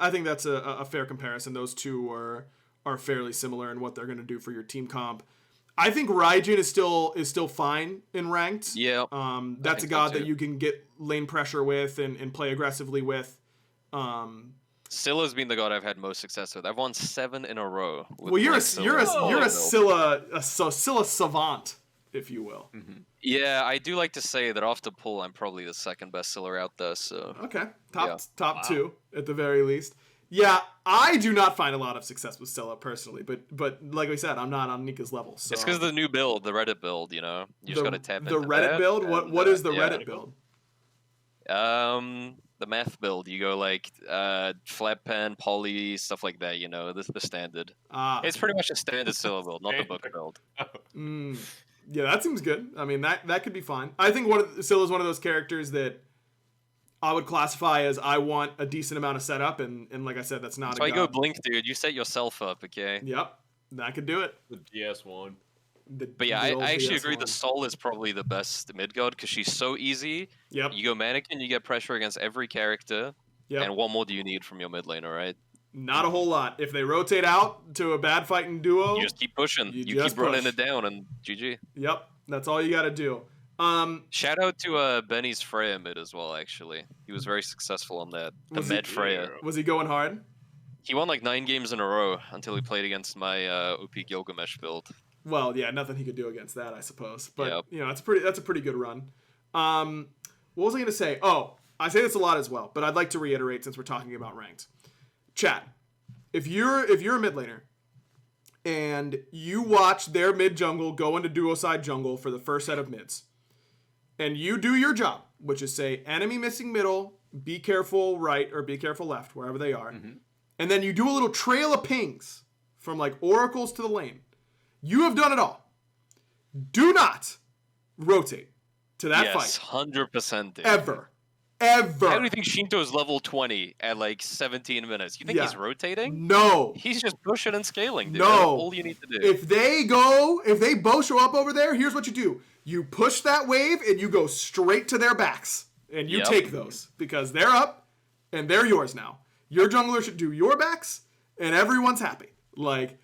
I think that's a fair comparison. Those two are fairly similar in what they're going to do for your team comp. I think Raijin is still fine in ranked. Yeah. That's a god that you can get lane pressure with and play aggressively with. Scylla's been the god I've had most success with. I've won 7 in a row. Well, you're a Scylla savant, if you will. Mm-hmm. Yeah, I do like to say that off the pull, I'm probably the second best Scylla out there. So okay, top 2 at the very least. Yeah, I do not find a lot of success with Scylla personally, but like we said, I'm not on Nika's level. So. It's because of the new build, the Reddit build. You know, you just got to tap into the Reddit build. What is the Reddit build? The math build. You go like flat pen, poly, stuff like that. You know, the standard. It's pretty much a standard Scylla build, not the book build. Yeah, that seems good. I mean, that could be fine. I think Scylla is one of those characters that I would classify as I want a decent amount of setup, and like I said, that's not. So I go Blink, dude. You set yourself up, okay? Yep, that could do it. The DS1. But yeah, I actually agree. The Sol is probably the best mid god because she's so easy. Yep. You go Mannequin, you get pressure against every character. Yep. And what more do you need from your mid laner, right? Not a whole lot. If they rotate out to a bad fighting duo, you just keep pushing. You keep running it down, and GG. Yep, that's all you got to do. Shout out to Benny's Freya mid as well. Actually, he was very successful on that. The Med Freya. Was he going hard? He won like 9 games in a row until he played against my OP Gilgamesh build. Well, yeah, nothing he could do against that, I suppose. But you know, that's a pretty good run. What was I going to say? Oh, I say this a lot as well, but I'd like to reiterate since we're talking about ranked. Chat, if you're a mid laner and you watch their mid jungle go into duo side jungle for the first set of mids, and you do your job, which is say enemy missing middle, be careful right or be careful left, wherever they are, and then you do a little trail of pings from like oracles to the lane. You have done it all. Do not rotate to that fight. 100%. Ever. Ever. How do you think Shinto's level 20 at like 17 minutes? You think he's rotating? No. He's just pushing and scaling, dude. No. That's all you need to do. If they both show up over there, here's what you do. You push that wave and you go straight to their backs. And you take those because they're up and they're yours now. Your jungler should do your backs and everyone's happy. Like,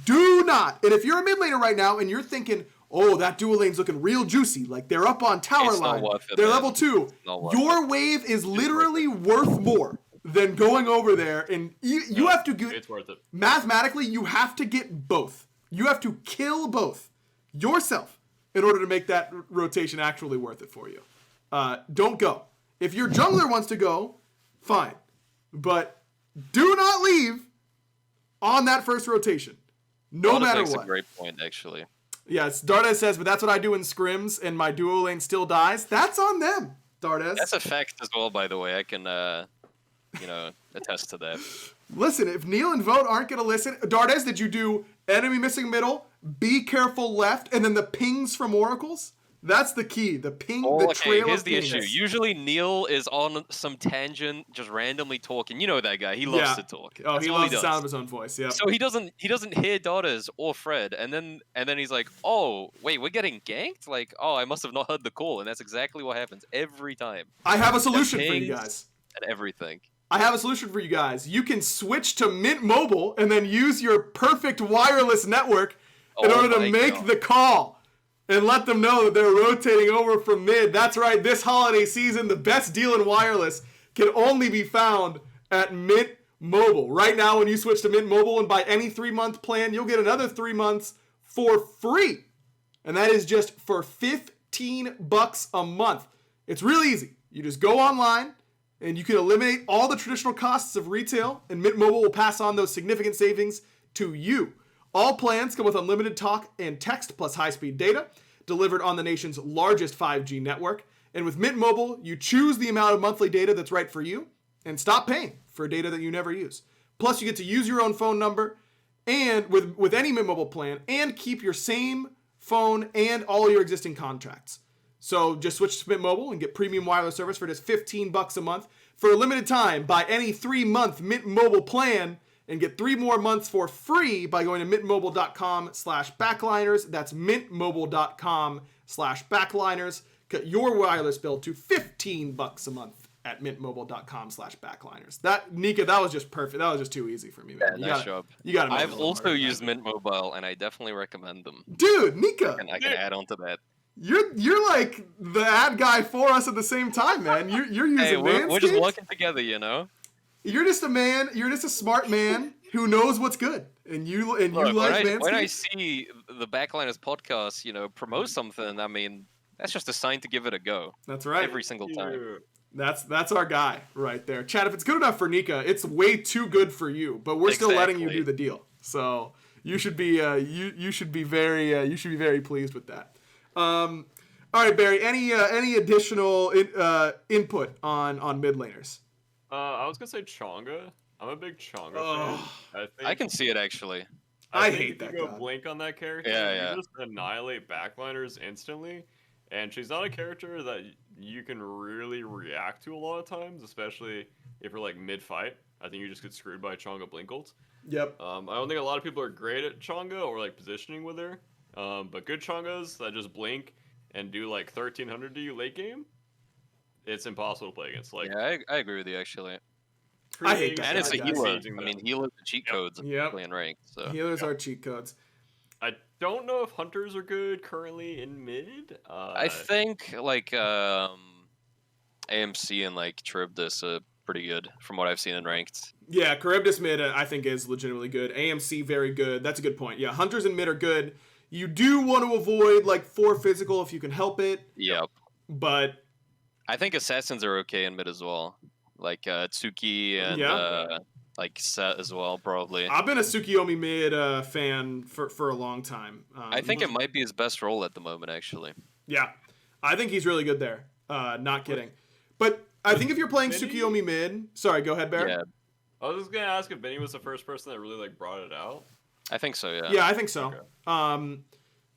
do not. And if you're a mid laner right now and you're thinking, oh, that dual lane's looking real juicy. Like, they're up on tower line. They're level 2. Your wave is literally worth more than going over there. And you have to get... It's worth it. Mathematically, you have to get both. You have to kill both yourself in order to make that rotation actually worth it for you. Don't go. If your jungler wants to go, fine. But do not leave on that first rotation. No matter what. That's a great point, actually. Yes, Dardes says, but that's what I do in scrims, and my duo lane still dies. That's on them, Dardes. That's a fact as well, by the way. I can, attest to that. Listen, if Neil and Vote aren't going to listen... Dardes, did you do enemy missing middle, be careful left, and then the pings from oracles? That's the key. The ping, the trail here's of the pings. issue. Usually Neil is on some tangent, just randomly talking. You know that guy. He loves to talk. Oh, That's he all loves the does. sound of his own voice, yeah. So he doesn't hear Daughters or Fred, and then he's like, oh, wait, we're getting ganked? Like, oh, I must have not heard the call, and that's exactly what happens every time. I have a solution for you guys. And everything. I have a solution for you guys. You can switch to Mint Mobile and then use your perfect wireless network in order to make the call and let them know that they're rotating over from mid. That's right, this holiday season, the best deal in wireless can only be found at Mint Mobile. Right now, when you switch to Mint Mobile and buy any 3-month plan, you'll get another 3 months for free. And that is just for $15 a month. It's really easy. You just go online, and you can eliminate all the traditional costs of retail, and Mint Mobile will pass on those significant savings to you. All plans come with unlimited talk and text plus high-speed data, delivered on the nation's largest 5G network. And with Mint Mobile, you choose the amount of monthly data that's right for you, and stop paying for data that you never use. Plus, you get to use your own phone number, and with any Mint Mobile plan, and keep your same phone and all your existing contracts. So just switch to Mint Mobile and get premium wireless service for just $15 a month. For a limited time, buy any 3-month Mint Mobile plan and get 3 more months for free by going to mintmobile.com/backliners. That's mintmobile.com/backliners. Cut your wireless bill to $15 a month at mintmobile.com/backliners. Nika, that was just perfect. That was just too easy for me, man. Nice job. You got I've also used Mint Mobile, and I definitely recommend them. Dude, Nika. And I can add on to that. You're like the ad guy for us at the same time, man. You're using Manscaped. We're just working together, you know. You're just a man. You're just a smart man who knows what's good, and you like Manscaped. When I see the Backliners podcast, promote something, I mean, that's just a sign to give it a go. That's right. Every single time. That's our guy right there, Chad. If it's good enough for Nika, it's way too good for you. But we're still letting you do the deal, so you should be you should be very pleased with that. All right, Barry. Any additional input on mid laners? I was gonna say Chonga. I'm a big Chonga fan. I can see it actually. I hate that if you guy. go blink on that character, you just annihilate backliners instantly. And she's not a character that you can really react to a lot of times, especially if you're like mid-fight. I think you just get screwed by Chonga blink ult. Yep. I don't think a lot of people are great at Chonga or like positioning with her. But good Chongas that just blink and do like 1300 to you late game, it's impossible to play against. Like, yeah, I agree with you actually. I hate that. And it's a guy. healer. I mean, healers are cheat codes Yep. playing ranked. So. Healers are cheat codes. I don't know if hunters are good currently in mid. I think like AMC and like Charybdis are pretty good from what I've seen in ranked. Yeah, Charybdis mid I think is legitimately good. AMC very good. That's a good point. Yeah, hunters and mid are good. You do want to avoid like 4 physical if you can help it. Yep. But I think assassins are okay in mid as well. Like Tsuki and like Set as well, probably. I've been a Tsukiyomi mid fan for a long time. I think it might be his best role at the moment, actually. Yeah, I think he's really good there. Not kidding. But I think if you're playing Tsukiyomi mid... Sorry, go ahead, Bear. Yeah. I was just going to ask if Benny was the first person that really like brought it out. I think so, yeah. Yeah, I think so. Okay.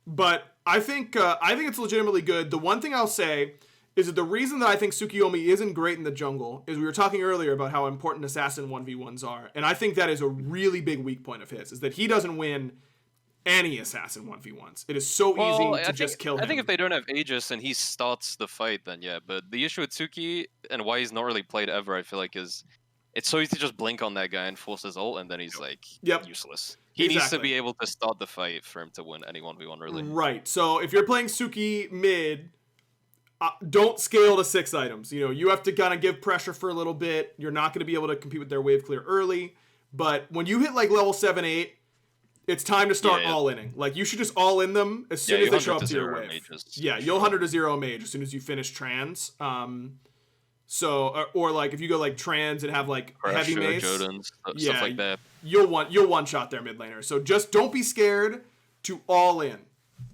But I think it's legitimately good. The one thing I'll say is that the reason that I think Tsukiyomi isn't great in the jungle is we were talking earlier about how important assassin 1v1s are. And I think that is a really big weak point of his, is that he doesn't win any assassin 1v1s. It is so easy to just kill him. I think if they don't have Aegis and he starts the fight, then yeah. But the issue with Tsuki and why he's not really played ever, I feel like, is it's so easy to just blink on that guy and force his ult, and then he's like useless. He needs to be able to start the fight for him to win any 1v1, really. Right. So if you're playing Tsuki mid, don't scale to 6 items. You know, you have to kind of give pressure for a little bit. You're not going to be able to compete with their wave clear early. But when you hit like level 7, 8, it's time to start all-inning. Like, you should just all-in them as soon as they show up to your wave. Mages. Yeah, you'll 100 to 0 mage as soon as you finish trans. Or like if you go like trans and have like heavy mace, Jodans, stuff like that. You'll one-shot their mid laner. So just don't be scared to all-in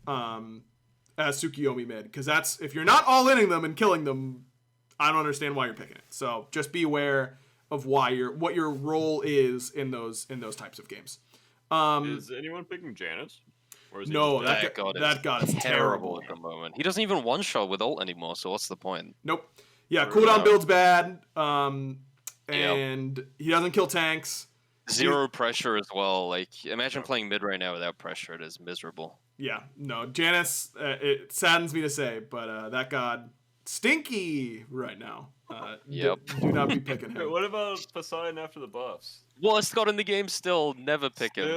as Tsukiyomi mid. Because that's, if you're not all-inning them and killing them, I don't understand why you're picking it. So just be aware of what your role is in those types of games. Is anyone picking Janus? Or is No, that god is terrible at the moment. He doesn't even one-shot with ult anymore, so what's the point? Nope. Yeah, cooldown build's bad, and he doesn't kill tanks. Zero pressure as well. Like, imagine playing mid right now without pressure. It is miserable. Yeah, no, Janus, it saddens me to say, but that god, stinky right now. Do not be picking him. What about Poseidon after the buffs? Worst god in the game still. Never pick him.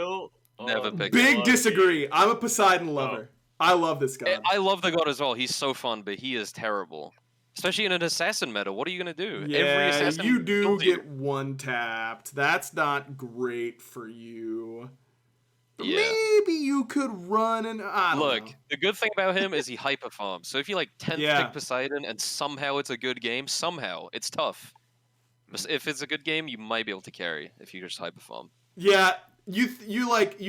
Never pick him. Big disagree. I'm a Poseidon lover. I love this god. I love the god as well. He's so fun, but he is terrible. Especially in an assassin meta. What are you going to do? Yeah, every assassin you do get one-tapped. That's not great for you. Yeah. Maybe you could run and... Look, the good thing about him is he hyper farms. So if you like 10th pick Poseidon and somehow it's a good game, somehow, it's tough. But if it's a good game, you might be able to carry if you just hyper farm. Yeah, you see like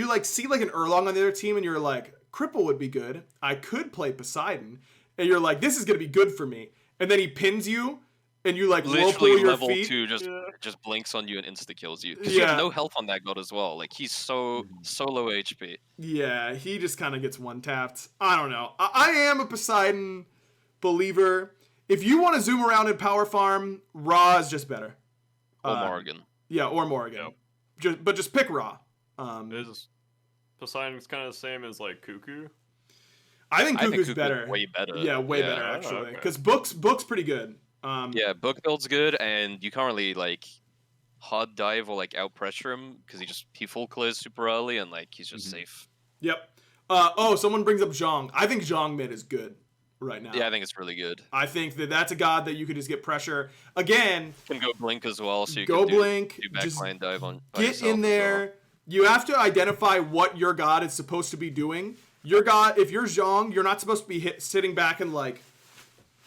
an Erlong on the other team and you're like, Cripple would be good. I could play Poseidon. And you're like, this is going to be good for me. And then he pins you, and you like literally roll your level feet. 2 just blinks on you and insta kills you. Because you have no health on that god as well. Like, he's so low HP. Yeah, he just kind of gets one tapped. I don't know. I am a Poseidon believer. If you want to zoom around and power farm, Ra is just better. Or Morrigan. Yeah, or Morrigan. Yep. Just pick Ra. Poseidon's kind of the same as like Cuckoo. I think Cuckoo's better. Way better. Yeah, way better actually. Because Book's pretty good. Book build's good, and you can't really like hard dive or like out pressure him because he full clears super early and like he's just safe. Yep. Someone brings up Zhong. I think Zhong mid is good right now. Yeah, I think it's really good. I think that's a god that you could just get pressure. Again, you can go blink as well, so you go can blink, do backline dive on. Get in there. Well. You have to identify what your god is supposed to be doing. Your god, if you're Zhong, you're not supposed to be sitting back and like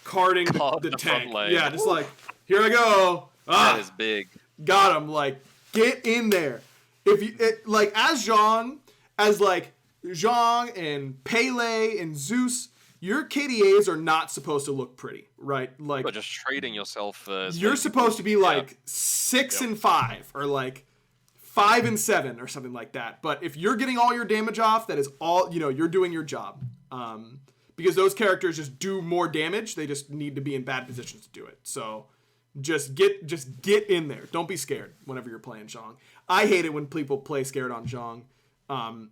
carding the tank. Yeah, just like, here I go. That is big. Got him. Like, get in there. If you as Zhong and Pele and Zeus, your KDAs are not supposed to look pretty, right? Like, but just trading yourself. You're supposed to be like 6 and 5 or like 5 and 7 or something like that. But if you're getting all your damage off, that is all, you're doing your job. Because those characters just do more damage. They just need to be in bad positions to do it. So just get in there. Don't be scared whenever you're playing Zhong. I hate it when people play scared on Zhong.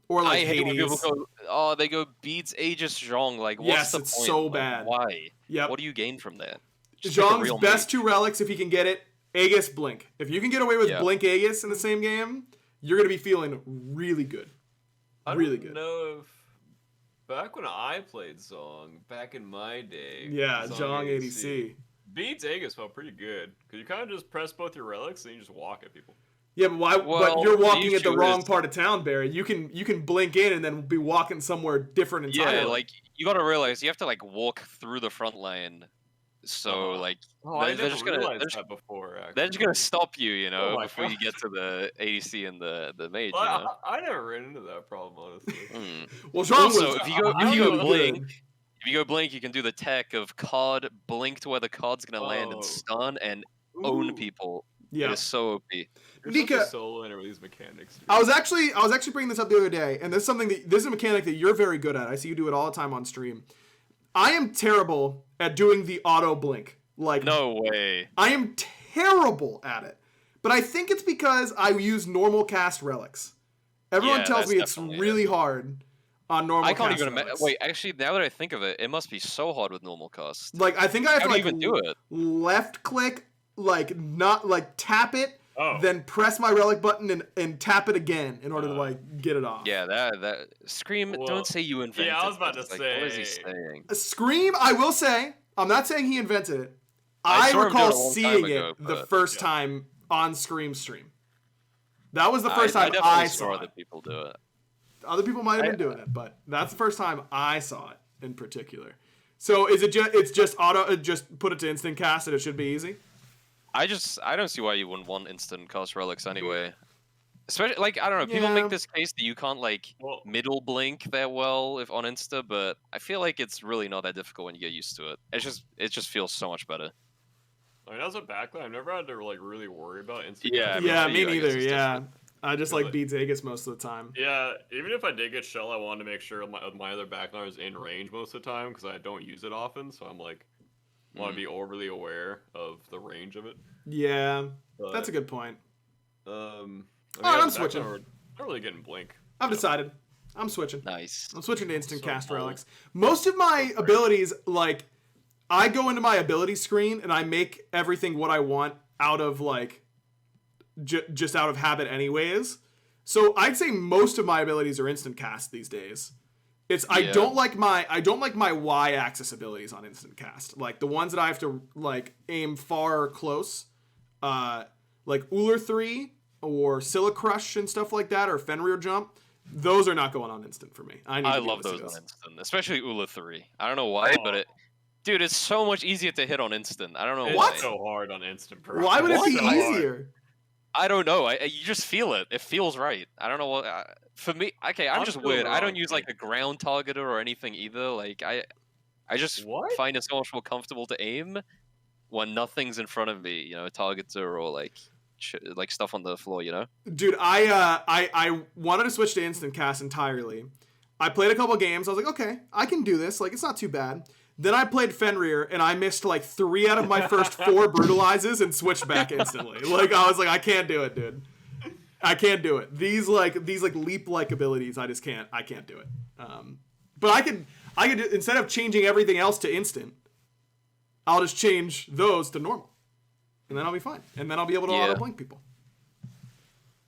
Or like Hades. When people go, they go beats Aegis Zhong. Like, what's the point? It's so bad. Why? Yep. What do you gain from that? Zhong's best 2 relics, if he can get it, Aegis, Blink. If you can get away with Blink Aegis in the same game, you're going to be feeling really good. Really good. I don't know if... Back when I played Zhong, back in my day... Yeah, Zhong ADC. Beats Aegis felt pretty good. Because you kind of just press both your relics and you just walk at people. Yeah, but but you're walking at the wrong part of town, Barry. You can blink in and then be walking somewhere different entirely. Yeah, like, you got to realize you have to, like, walk through the front line. So like, I never realized that before. Actually. They're just gonna stop you, before you get to the ADC and the mage. Well, I never ran into that problem, honestly. Well, also, if you go blink, you can do the tech of card blink to where the card's gonna land and stun and own people. Yeah, it's so OP. Nika, solo with these mechanics. Dude. I was actually bringing this up the other day, and this is a mechanic that you're very good at. I see you do it all the time on stream. I am terrible at doing the auto blink. Like, No way. I am terrible at it. But I think it's because I use normal cast relics. Everyone Yeah, tells that's me it's definitely really hard on normal I can't cast even relics. wait. Actually, now that I think of it, it must be so hard with normal cast. Like, I think I have How to do you like even do it? left click, like not like tap it, Oh. then press my relic button and tap it again in order to like get it off. Yeah, that Scream. Well, don't say you invented. yeah, I was about to this. Like, what is he say- saying? Scream, I will say, I'm not saying he invented it. I I saw him do recall it a long time seeing ago, it the but- first Yeah. time on Scream stream. That was the first I time definitely I saw saw other it. people do it. Other people might have been doing it, but that's the first time I saw it in particular. So is it just it's just auto just put it to instant cast and it should be easy? I don't see why you wouldn't want instant cast relics anyway. Especially like I don't know, people Yeah. make this case that you can't like Well, middle blink that well if on Insta, but I feel like it's really not that difficult when you get used to it. It just feels so much better. I mean, as a backline, I've never had to like really worry about instant. Yeah, cast. mean, Yeah, for me you, I guess neither. it's Yeah, different. I just Yeah, like but- beat Vegas most of the time. Yeah, even if I did get shell, I wanted to make sure my other backliner is in range most of the time because I don't use it often. So I'm like, want to be overly aware of the range of it. Yeah, But, that's a good point. I Alright, as I'm a switching. backline, we're not really getting blink. I've decided. I'm switching. Nice. I'm switching to instant So cast cool. relics. Most of my abilities, like, I go into my ability screen and I make everything what I want out of like, just out of habit, anyways. So I'd say most of my abilities are instant cast these days. It's I Yeah. don't like my Y-axis abilities on instant cast. Like the ones that I have to like aim far or close, like Uller 3 or Scylla Crush and stuff like that, or Fenrir Jump. Those are not going on instant for me. I love those on instant, especially Ula 3. I don't know why, Oh. but dude, it's so much easier to hit on instant. I don't know It's What? why. so hard on instant. Bro. Why would it be So hard. easier? I don't know. You just feel it. It feels right. I don't know what. For me, okay, I'm I'm just feeling weird. I don't wrong, use too. like a ground targeter or anything either. Like I just What? find it so much more comfortable to aim when nothing's in front of me. You know, a targeter or like like stuff on the floor. You know. Dude, I wanted to switch to instant cast entirely. I played a couple games. I was like, okay, I can do this. Like, it's not too bad. Then I played Fenrir, and I missed like 3 out of my first 4 brutalizes and switched back instantly. Like, I was like, I can't do it, dude. I can't do it. These leap-like abilities, I can't do it. But I could instead of changing everything else to instant, I'll just change those to normal, and then I'll be fine. And then I'll be able to Yeah. auto blink people.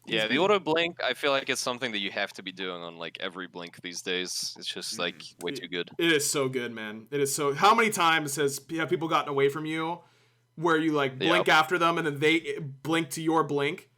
Yeah, the auto blink. I feel like it's something that you have to be doing on like every blink these days. It's just like way too good. It is so good, man. It is so. How many times have people gotten away from you, where you like blink after them and then they blink to your blink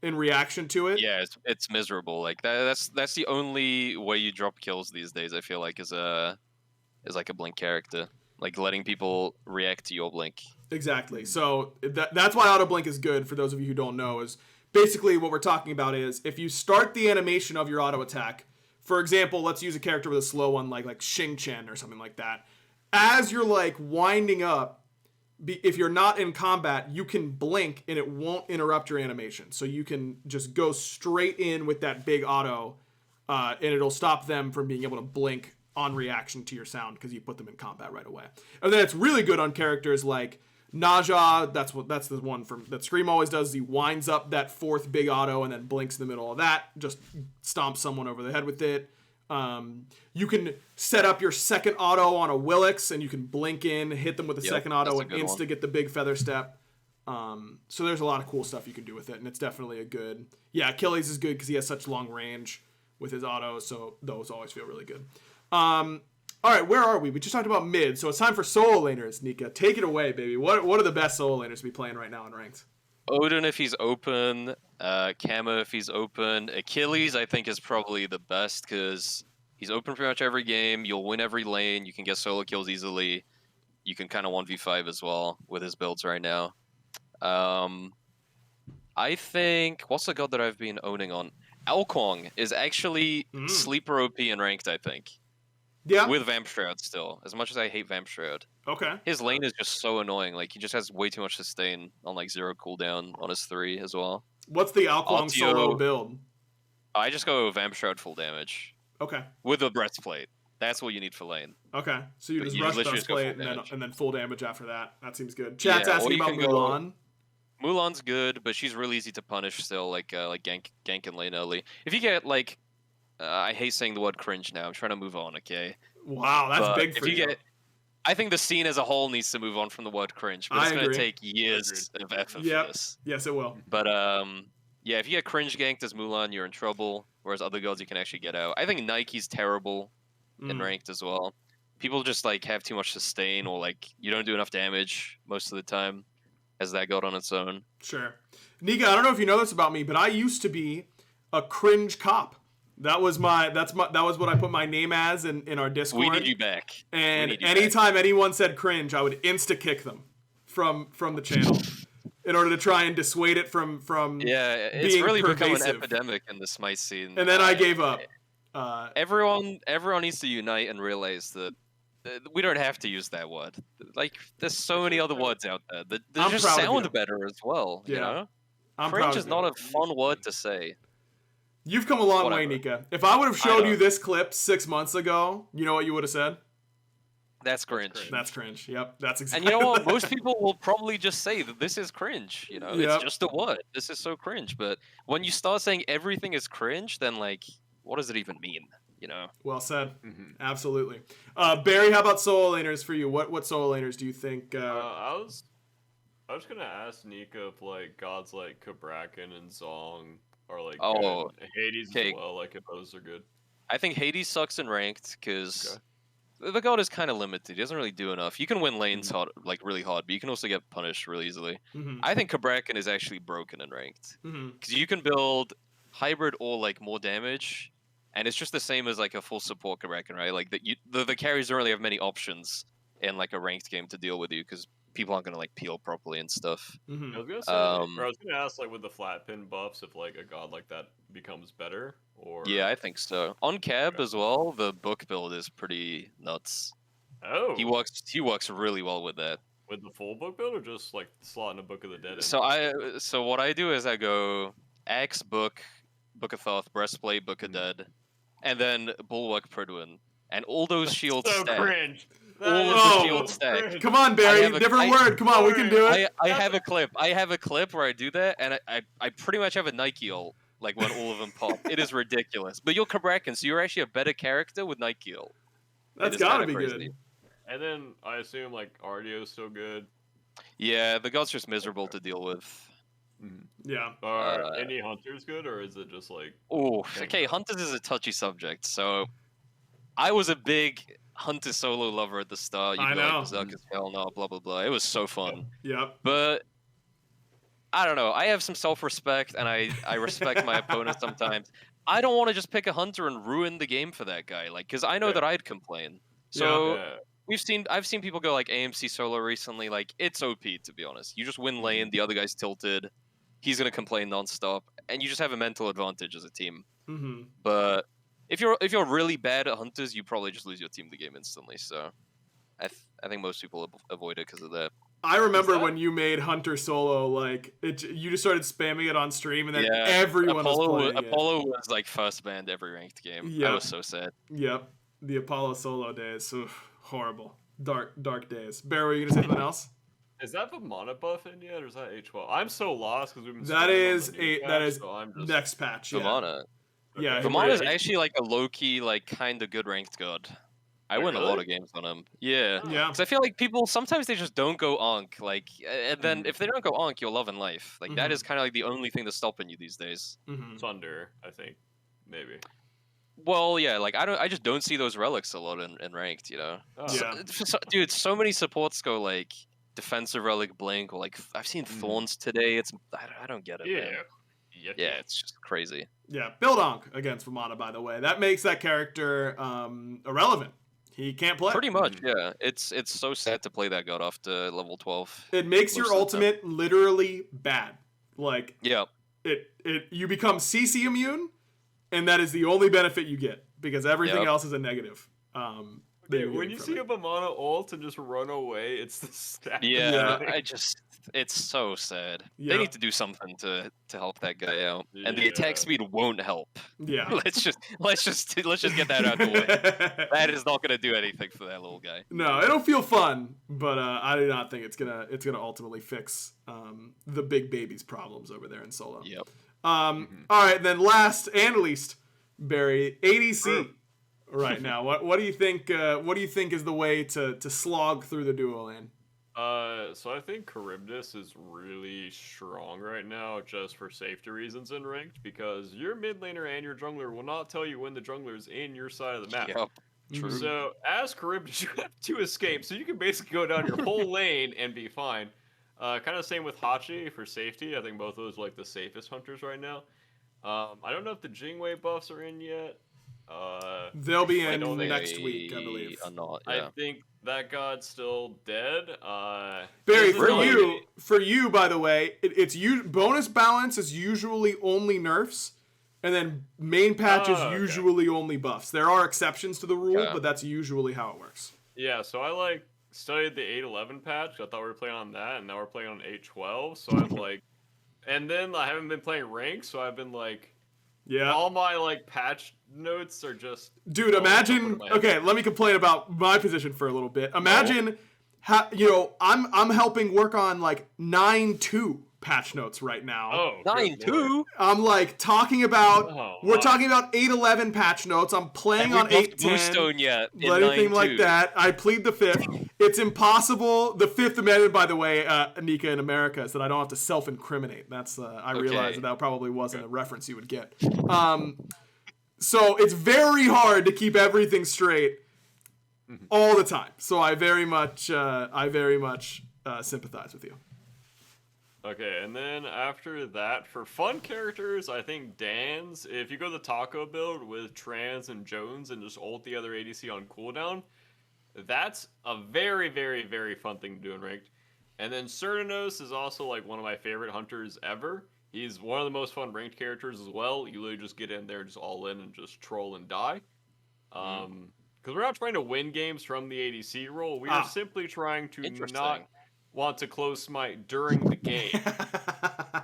in reaction to it? Yeah, it's miserable. Like that's the only way you drop kills these days. I feel like is like a blink character, like letting people react to your blink. Exactly. So that's why auto blink is good. For those of you who don't know, is basically what we're talking about is if you start the animation of your auto attack. For example, let's use a character with a slow one like Xing Chen or something like that. As you're like winding up, if you're not in combat, you can blink and it won't interrupt your animation. So you can just go straight in with that big auto, and it'll stop them from being able to blink on reaction to your sound because you put them in combat right away. And then it's really good on characters like Naja. That's the one that Scream always does. He winds up that 4th big auto and then blinks in the middle of that. Just stomps someone over the head with it. You can set up your second auto on a Willix and you can blink in, hit them with the second auto, that's a and good insta one. get the big feather step. So there's a lot of cool stuff you can do with it, and it's definitely a good. Yeah, Achilles is good because he has such long range with his autos, so those always feel really good. All right, where are we? We just talked about mid, so it's time for solo laners. Nika, take it away, baby. What are the best solo laners to be playing right now in ranked? Odin if he's open, Kama if he's open. Achilles I think is probably the best because he's open pretty much every game. You'll win every lane. You can get solo kills easily. You can kind of 1v5 as well with his builds right now. I think what's the god that I've been owning on? Alkwong is actually sleeper OP in ranked. I think. Yeah. With Vamp Shroud still. As much as I hate Vamp Shroud. Okay. His lane is just so annoying. Like, he just has way too much sustain on, like, 0 cooldown on his 3 as well. What's the Alkwong solo build? I just go Vamp Shroud full damage. Okay. With a breastplate. That's what you need for lane. Okay, so you But just you rush literally dust just go plate full damage. and then full damage after that. That seems good. Chat's Yeah, or asking you about can go- Mulan. Mulan's good, but she's really easy to punish still, like gank and lane early. If you get like, I hate saying the word cringe now. I'm trying to move on, okay? Wow, that's But big for if you get, I think the scene as a whole needs to move on from the word cringe, but it's I going to agree. take years of effort Yep. for this. Yes, it will. But yeah, if you get cringe ganked as Mulan, you're in trouble. Whereas other gods you can actually get out. I think Nike's terrible in ranked as well. People just like have too much sustain, or like you don't do enough damage most of the time as that god on its own. Sure. Nika, I don't know if you know this about me, but I used to be a cringe cop. That was what I put my name as in our Discord. We need you back. And anytime anyone said cringe, I would insta kick them from the channel in order to try and dissuade it from Yeah, it's being really become pervasive. an epidemic in the Smite scene. And then I gave up. Everyone needs to unite and realize that we don't have to use that word. Like, there's so many other words out there that I'm just proud of sound you. better as well. Yeah. You know, I'm proud cringe of is you. not a fun word to say. You've come a long way, Whatever. Nika. If I would have showed know. you this clip 6 months ago, you know what you would have said? That's cringe. That's cringe. Yep, that's And exactly. you know what? Most people will probably just say that this is cringe. You know, Yep. it's just a word. This is so cringe. But when you start saying everything is cringe, then like, what does it even mean? You know? Well said. Mhm. Absolutely. Barry, how about solo laners for you? What solo laners do you think? I was gonna ask Nika if like gods like KeBRaCCuDDA and Zong are like Oh, good. Hades okay. as well, like if those are good. I think Hades sucks in ranked because the god is kind of limited. He doesn't really do enough. You can win lanes hard, like really hard, but you can also get punished really easily. I think KeBRaCCuDDA is actually broken in ranked because you can build hybrid or like more damage, and it's just the same as like a full support KeBRaCCuDDA, right? Like the carries don't really have many options in like a ranked game to deal with you because people aren't gonna like peel properly and stuff. I was gonna say, or I was gonna ask like with the flat pin buffs if like a god like that becomes better, or Yeah, I think so. On Cab as well, the book build is pretty nuts. oh, He works really well with that. with the full book build or just like slotting a Book of the Dead in? So what I do is I go Axe, Book of Thoth, Breastplate, Book of Dead, and then Bulwark, Pridwin, and all those shields so stack. cringe. All of the Oh, shields stack. cringe. Come on, Barry. have a- Different I- word. Come on, we can do it. I have a clip. I have a clip where I do that, and I pretty much have a Nike ult, like when all of them pop. It is ridiculous. But you're KeBRaCCuDDA, so you're actually a better character with Nike ult. That's It is gotta kinda be crazy. good. And then I assume like Ardio's still good. Yeah, the god's just miserable to deal with. Yeah. Are any hunters good, or is it just like? Oh, okay. Hunters is a touchy subject. So, I was a big Hunter solo lover at the start. I You'd be know. like, Berserk is hell no, blah blah blah. It was so fun. Yep. But I don't know. I have some self-respect, and I respect my opponent sometimes. I don't want to just pick a Hunter and ruin the game for that guy, like, because I know Yeah. that I'd complain. So Yeah. I've seen people go like AMC solo recently. Like, it's OP, to be honest. You just win lane, the other guy's tilted, he's gonna complain nonstop, and you just have a mental advantage as a team. But if you're really bad at hunters, you probably just lose your team the game instantly. So I think most people avoid it because of that. I remember when you made Hunter solo, like you just started spamming it on stream, and then everyone was playing it. Apollo was like first banned every ranked game. Yep. I was so sad. Yep, the Apollo solo days. Oof, horrible, dark days. Bear, were you gonna say something else? Is that the mana buff in yet, or is that A12? I'm so lost because we've been. That spamming on is the new that patch, is so I'm just... next patch. Yeah, Vamana. Yeah, Vamana is Right. actually like a low key, like kind of good ranked god. I win a lot of games on him. Yeah. yeah. Because I feel like people sometimes they just don't go onk, like, and then if they don't go onk, you're loving life. Like that is kind of like the only thing that's stopping you these days. Thunder, I think, maybe. Well, yeah, like I just don't see those relics a lot in ranked, you know. Oh. Yeah. Dude, so many supports go like defensive relic blink, or like I've seen thorns today. It's I don't get it. Yeah. Man. Yeah, it's just crazy. Yeah, build Onk against Vamana, by the way. That makes that character irrelevant. He can't play. Pretty much, yeah. It's so sad to play that god off to level 12. It makes your most of the time. ultimate literally bad. Like Yeah. you become CC immune, and that is the only benefit you get because everything Yep. else is a negative. that you're When getting you from see it. a Bamana ult and just run away, it's the saddest Yeah, thing. it's so sad. Yeah. They need to do something to help that guy out, and the attack Yeah. speed won't help. Yeah. let's just get that out the way. That is not gonna do anything for that little guy. No, it'll feel fun, but I do not think it's gonna ultimately fix the big baby's problems over there in solo. Yep. All right, then last and least, Barry, ADC right now. What do you think? What do you think is the way to slog through the duo lane? So I think Charybdis is really strong right now just for safety reasons in ranked because your mid laner and your jungler will not tell you when the jungler is in your side of the map. Yep. True. So as Charybdis, you have 2 escapes, so you can basically go down your whole lane and be fine. Kind of same with Hachi for safety. I think both of those are like the safest hunters right now. I don't know if the Jingwei buffs are in yet. They'll be I in don't think next week, I believe. Not, I yeah. think that god's still dead. Barry, Izanami- for you, by the way, it's bonus balance is usually only nerfs, and then main patch is okay. usually only buffs. There are exceptions to the rule, Okay. but that's usually how it works. Yeah, so I like studied the 8.11 patch. I thought we were playing on that, and now we're playing on 8.12. So I'm like, and then I haven't been playing rank, so I've been like, Yeah. all my like patch notes are just. Dude, all imagine. over my head. Okay, let me complain about my position for a little bit. Imagine, I'm helping work on like 9.2 patch notes right now. Oh, good lord. 9-2. I'm like talking about. Oh, we're my. talking about 8.11 patch notes. I'm playing on Have we buffed 8.10. Bluestone yet? In Anything 9-2? like that. I plead the fifth. It's impossible. The Fifth Amendment, by the way, Nika, in America, is that I don't have to self-incriminate. That's I realize that probably wasn't a reference you would get. So it's very hard to keep everything straight all the time. So I very much sympathize with you. Okay, and then after that, for fun characters, I think Dan's, if you go the Taco build with Trans and Jones and just ult the other ADC on cooldown, that's a very, very, very fun thing to do in ranked. And then Certanos is also like one of my favorite hunters ever. He's one of the most fun ranked characters as well. You literally just get in there, just all in, and just troll and die. Because we're not trying to win games from the ADC role. We are simply trying to not want to close smite during the game.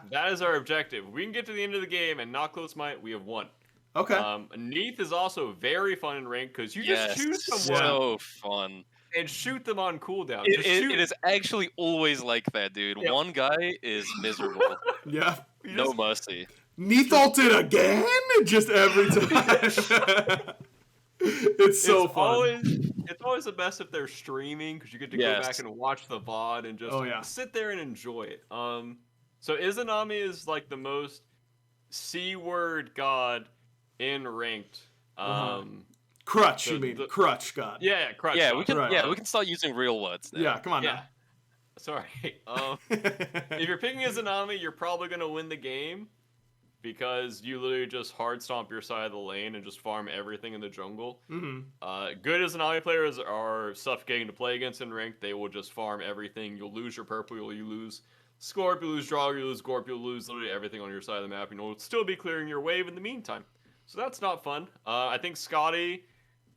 That is our objective. We can get to the end of the game and not close smite, we have won. Okay. Neath is also very fun in rank because you just shoot someone so fun. and shoot them on cooldown. It is actually always like that, dude. Yep. One guy is miserable. Yeah. No mercy. Neath ulted again? Just every time. It's so fun. It's always the best if they're streaming because you get to go back and watch the VOD and just sit there and enjoy it. So Izanami is like the most C-word god in ranked. Crutch, you mean? Crutch god. Yeah, crutch. Yeah, god. we can start using real words now. Yeah, come on now. Sorry. If you're picking Izanami, you're probably gonna win the game because you literally just hard stomp your side of the lane and just farm everything in the jungle. Mm-hmm. Good Izanami players are suffocating to play against in ranked. They will just farm everything. You'll lose your purple, you lose Scorp, you lose Draw, you lose Gorp, you'll lose literally everything on your side of the map. You'll still be clearing your wave in the meantime. So that's not fun. I think Scotty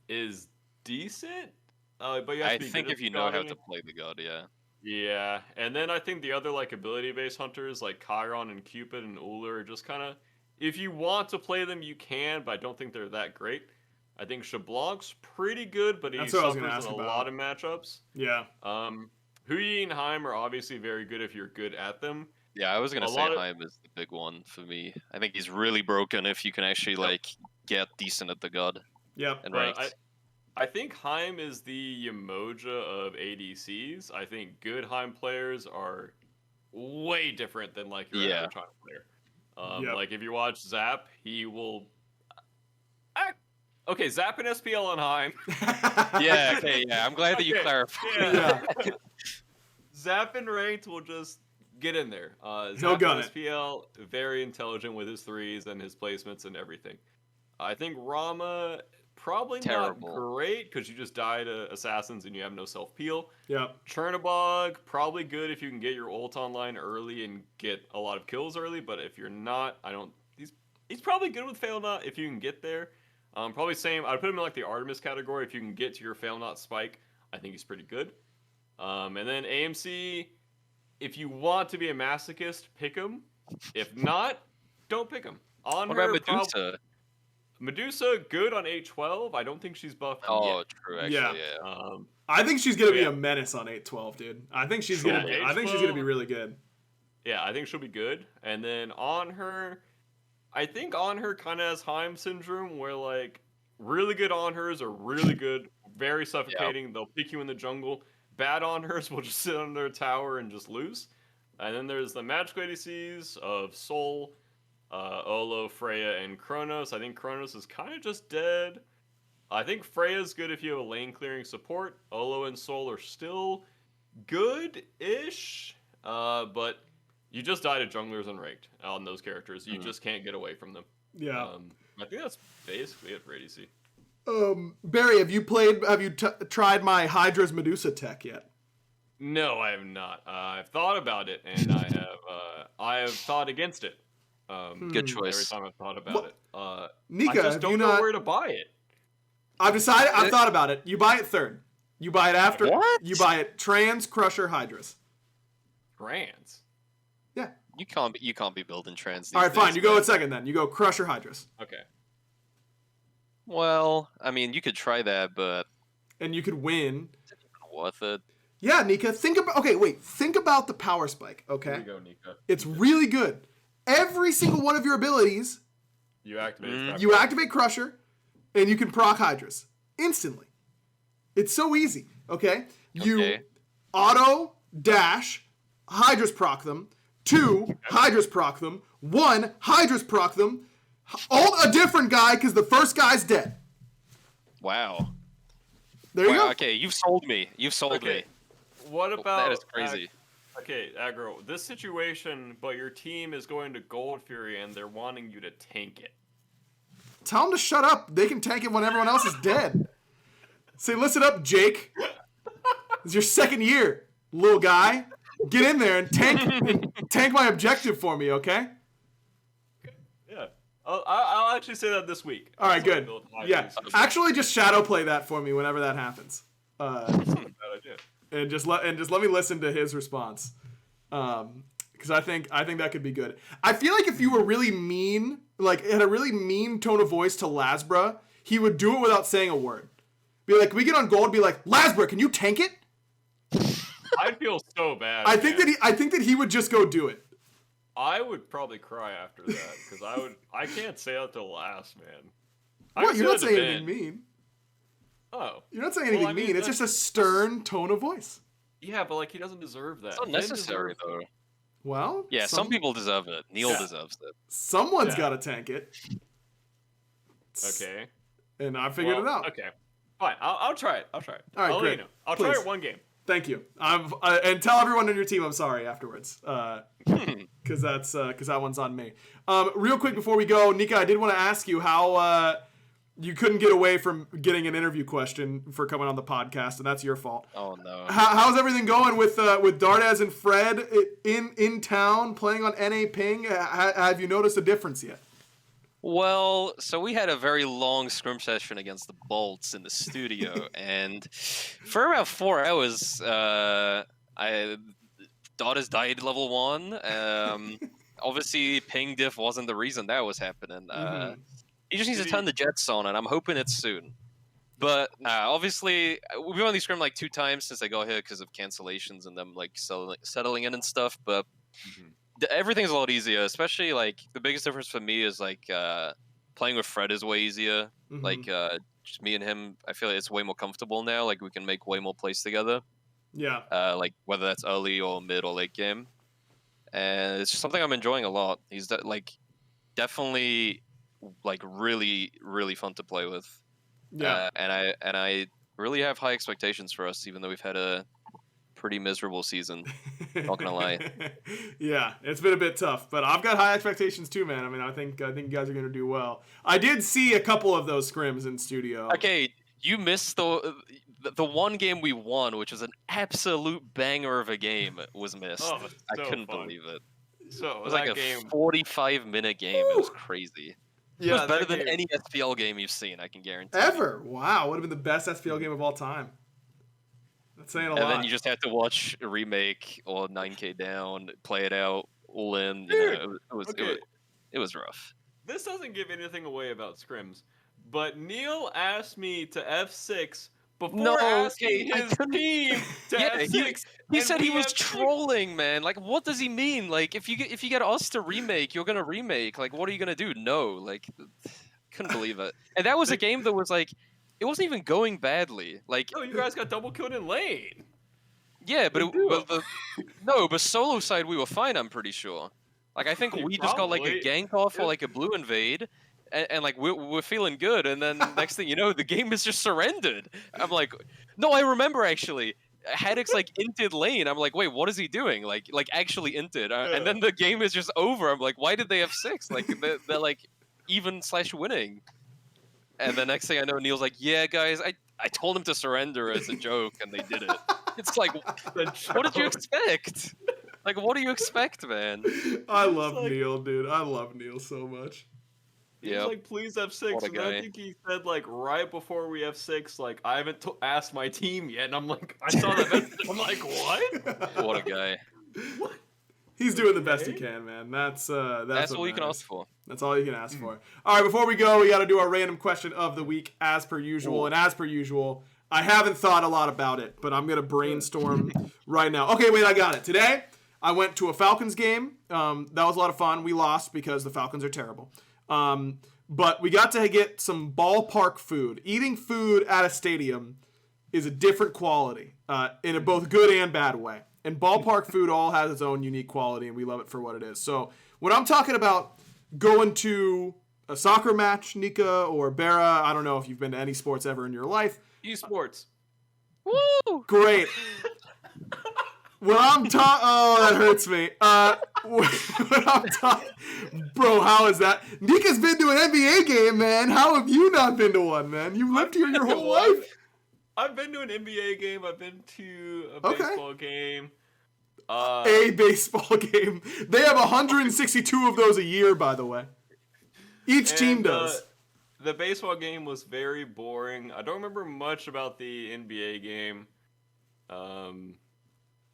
is decent, but you have to be think good if you at know how Scotty. to play the god, yeah. Yeah, and then I think the other like ability-based hunters like Chiron and Cupid and Uller are just kind of, if you want to play them, you can, but I don't think they're that great. I think Shablanc's pretty good, but he suffers in a lot of matchups. Yeah. Huyi and Heim are obviously very good if you're good at them. Yeah, I was gonna say Heim is the big one for me. I think he's really broken if you can actually like get decent at the god. Yep. And ranked. I think Heim is the Yemoja of ADCs. I think good Heim players are way different than like your average Heim player. Like if you watch Zap, he will. Okay, Zap and SPL on Heim. Yeah. I'm glad that you clarified. Zap and Ranked will just get in there. He'll gun it. SPL, very intelligent with his threes and his placements and everything. I think Rama, probably not great because you just die to assassins and you have no self-peel. Yep. Chernabog, probably good if you can get your ult online early and get a lot of kills early, but if you're not, he's probably good with Failnaught if you can get there. Probably same. I'd put him in like the Artemis category. If you can get to your fail not spike, I think he's pretty good. And then AMC, if you want to be a masochist, pick him. If not, don't pick him. On What her, about Medusa? Medusa, good on 812. I don't think she's buffed Oh, yet. true. Actually, yeah. I think she's gonna be yeah. a menace on 812, dude. I think she's Sure. gonna. I think she's gonna be really good. Yeah, I think she'll be good. And then on her, I think on her kind of has Heim syndrome, where like really good on hers are really good, very suffocating. They'll pick you in the jungle. Bad on hers will just sit under a tower and just lose. And then there's the magical ADCs of Sol, Olo, Freya, and Kronos. I think Kronos is kind of just dead. I think Freya's good if you have a lane clearing support. Olo and Sol are still good-ish, but you just die to junglers unranked on those characters. You just can't get away from them. Yeah. I think that's basically it for ADC. Barry, have you tried my Hydra's Medusa tech yet? No, I have not. I've thought about it, and I have thought against it. Good choice. Every time I've thought about it. Nika, I just don't know where to buy it. I've decided. I've thought about it. You buy it third. You buy it after. What? You buy it Trans, Crusher, Hydras. Trans. Yeah. You can't be building trans. All right, fine. You go with second then. You go Crusher, Hydras. Okay. Well, I mean, you could try that, but And you could win. is it even worth it? Yeah, Nika. Think about the power spike. Okay. Here you go, Nika. It's really good. Every single one of your abilities, You activate. you activate Crusher, and you can proc Hydras instantly. It's so easy. Okay. You Okay. auto dash Hydras proc them. 2 Hydras proc them. 1 Hydras proc them. Ult a different guy because the first guy's dead. Wow. There you Wow, go. okay, you've sold me. You've sold me. What about That is crazy. Okay, Aggro, this situation, but your team is going to Gold Fury and they're wanting you to tank it. Tell them to shut up. They can tank it when everyone else is dead. Say, listen up, Jake. It's your second year, little guy. Get in there and tank my objective for me, okay? Yeah. I'll actually say that this week. All right, So I good. build Yeah, Hydras. actually, just shadow play that for me whenever that happens, That's not a bad idea. and just let me listen to his response, because I think that could be good. I feel like if you were really mean, like had a really mean tone of voice to Lasbra, he would do it without saying a word. Be like, we get on gold, be like, Lasbra, can you tank it? I'd feel so bad. I think that he would just go do it. I would probably cry after that because I can't say that till last, man. I What? would You're say not that to saying anything Ben. mean. Oh. You're not saying anything I mean, mean. It's just a stern tone of voice. Yeah, but like he doesn't deserve that. It's not Ben necessary, deserves- though. Well, Yeah, some people deserve it. Neil deserves it. someone's Yeah. got to tank it. Okay. And I figured it out. Okay. Fine. I'll try it. All right, All right, I'll let great. you know. I'll try Please. it one game. Thank you. And tell everyone on your team I'm sorry afterwards, because that one's on me. Real quick before we go, Nika, I did want to ask you how you couldn't get away from getting an interview question for coming on the podcast, and that's your fault. Oh no. How's everything going with Dardaz and Fred in town playing on NA Ping? Have you noticed a difference yet? Well, so we had a very long scrim session against the Bolts in the studio, and for about 4 hours, Daughters died level 1. Obviously, ping diff wasn't the reason that was happening. He just needs to turn the jets on, and I'm hoping it's soon. But obviously, we've only scrimmed like 2 times since I got here because of cancellations and them like settling in and stuff. But everything's a lot easier, especially like the biggest difference for me is like playing with Fred is way easier. Like just me and him, I feel like it's way more comfortable now. Like we can make way more plays together. Yeah. Like whether that's early or mid or late game, and it's just something I'm enjoying a lot. He's like definitely like really fun to play with. Yeah. And I really have high expectations for us, even though we've had a pretty miserable season. Not gonna lie. Yeah, it's been a bit tough, but I've got high expectations too, man. I mean, I think you guys are gonna do well. I did see a couple of those scrims in studio. Okay, you missed the one game we won, which was an absolute banger of a game, was missed. Oh, I so couldn't fun. believe it. So It was that like a game. 45-minute game. It was crazy. It was Yeah, better that than game. any SPL game you've seen, I can guarantee. Ever. Wow, would have been the best SPL game of all time. That's saying a And lot. then you just had to watch a remake or 9K down, play it out, all in. You Dude, know, okay. it was rough. This doesn't give anything away about scrims, but Neil asked me to F6 before No, asking I his couldn't- team to Yeah, F6. he and said he we was F6. trolling, man. Like, what does he mean? Like, if you get us to remake, you're gonna remake. Like, what are you gonna do? No, like, couldn't believe it. And that was a game that was like, it wasn't even going badly. Like, No, you guys got double killed in lane. yeah, but Big deal. but solo side we were fine. I'm pretty sure. Like, I think we just got like a Probably. gank off or Yeah. like a blue invade. And like we're feeling good, and then next thing you know, the game is just surrendered. I'm like, no, I remember actually. Haddock's like inted lane. I'm like, wait, what is he doing? Like actually inted, and then the game is just over. I'm like, why did they have 6? Like they're like even/winning. And the next thing I know, Neil's like, yeah, guys, I told him to surrender as a joke, and they did it. It's like, what did you expect? Like, what do you expect, man? I love like- Neil, dude. I love Neil so much. He was Yep. like, please F6. What a And I guy. think he said, like, right before we F6, like, I haven't asked my team yet. And I'm like, I saw that message. I'm like, what? What a guy. He's doing the best he Okay. can, man. That's That's what all you can matters. ask for. That's all you can ask for. All right, before we go, we got to do our random question of the week, as per usual. Ooh. And as per usual, I haven't thought a lot about it, but I'm gonna brainstorm right now. Okay, wait, I got it. Today, I went to a Falcons game. That was a lot of fun. We lost because the Falcons are terrible. But we got to get some ballpark food. Eating food at a stadium is a different quality in a both good and bad way. And ballpark food all has its own unique quality, and we love it for what it is. So when I'm talking about going to a soccer match, Nika or BaRRA, I don't know if you've been to any sports ever in your life. Esports. Woo! Great. When I'm talking, oh, that hurts me. When I'm talking, bro, how is that? Nika's been to an NBA game, man. How have you not been to one, man? You've lived here your whole life. I've been to an NBA game. I've been to a Okay. baseball game. A baseball game. They have 162 of those a year, by the way. Each team And, does. The baseball game was very boring. I don't remember much about the NBA game.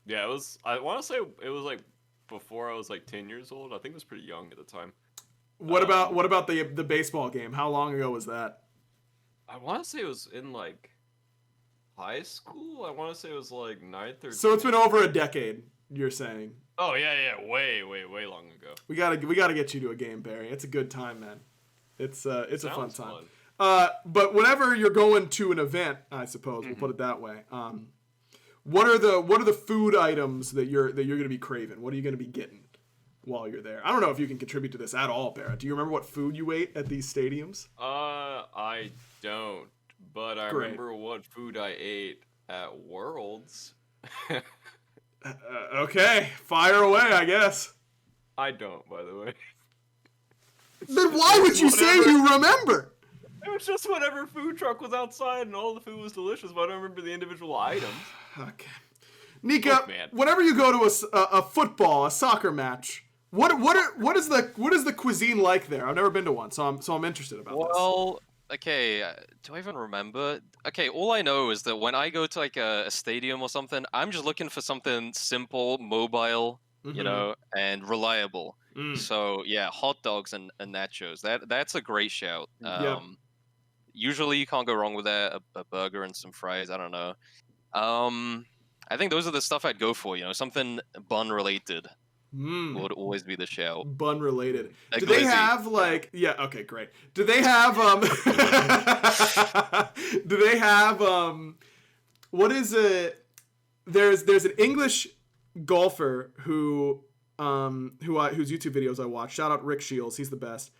Yeah, it was. I want to say it was like before I was like 10 years old. I think I was pretty young at the time. What about the baseball game? How long ago was that? I want to say it was in like high school. I want to say it was like 9th or. So it's been over a decade. You're saying Oh yeah, way long ago. we gotta get you to a game, Barry. It's a good time, man. It's a fun Sounds time. fun. But whenever you're going to an event, I suppose we'll put it that way. What are the food items that you're gonna be craving? What are you gonna be getting while you're there? I don't know if you can contribute to this at all, Barrett. Do you remember what food you ate at these stadiums? I don't, but I Great. remember what food I ate at Worlds. Okay, fire away, I guess. I don't, by the way. Then why would you say Whatever. you remember? It was just whatever food truck was outside and all the food was delicious, but I don't remember the individual items. Okay, Nika. Look, man. Whenever you go to a football, a soccer match, what is the cuisine like there? I've never been to one, so I'm interested about this. Well, okay, do I even remember? Okay, all I know is that when I go to like a stadium or something, I'm just looking for something simple, mobile, you Mhm. know, and reliable. Mm. So yeah, hot dogs and nachos. That's a great shout. Yep. Usually you can't go wrong with that. A burger and some fries. I don't know. I think those are the stuff I'd go for. You know, something bun related Mm. would always be the shout. Bun related. A Do they glizzy. have like okay, great. Do they have do they have what is it? There's an English golfer whose YouTube videos I watch. Shout out Rick Shields, he's the best.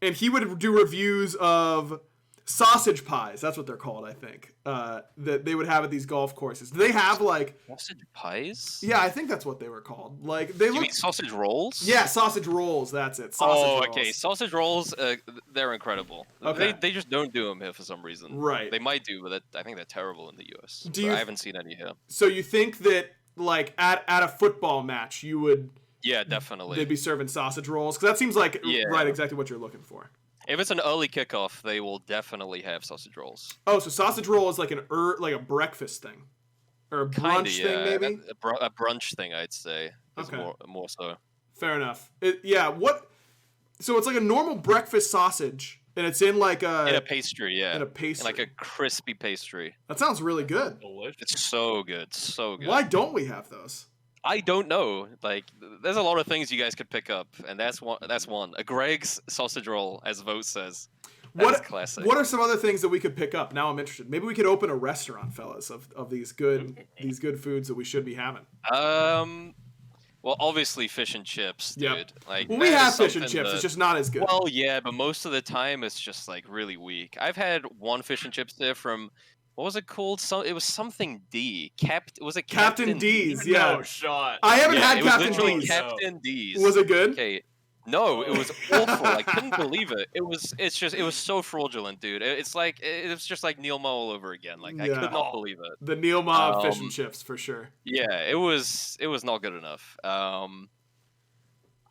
And he would do reviews of sausage pies. That's what they're called, I think. That they would have at these golf courses. Do they have like? Sausage pies? Yeah, I think that's what they were called. Like they You look. mean sausage rolls? Yeah, sausage rolls. That's it. Sausage Oh, rolls. okay. Sausage rolls, they're incredible. Okay. They just don't do them here for some reason. Right. They might do, but I think they're terrible in the US. Do But you- I haven't seen any here. So you think that like at a football match you would Yeah, definitely. they'd be serving sausage rolls? Because that seems like Yeah. right exactly what you're looking for. If it's an early kickoff, they will definitely have sausage rolls. Oh, so sausage roll is like like a breakfast thing, or a brunch Kinda, thing, maybe. A brunch thing, I'd say. Is Okay. more so. Fair enough. So it's like a normal breakfast sausage, and it's in like In a pastry, yeah. in a pastry. Like a crispy pastry. That sounds really good. Delicious. It's so good, so good. Why don't we have those? I don't know. Like, there's a lot of things you guys could pick up, and that's one. That's one. A Greg's sausage roll, as Vote says. That is classic. What are some other things that we could pick up? Now I'm interested. Maybe we could open a restaurant, fellas, of these good foods that we should be having. Well, obviously fish and chips, dude. Yep. Like, Well, we that is have fish and something chips. It's just not as good. Well, yeah, but most of the time it's just like really weak. I've had one fish and chips there from, what was it called? It was something D. Was it Captain D's, yeah. No shot. I haven't had it was Captain literally D's. Captain D's. Was it good? Okay. No, it was awful. I couldn't believe it. It was so fraudulent, dude. It was just like Neil Mo all over again. Like, I Yeah. could not believe it. The Neil Ma fish and chips for sure. Yeah, it was not good enough.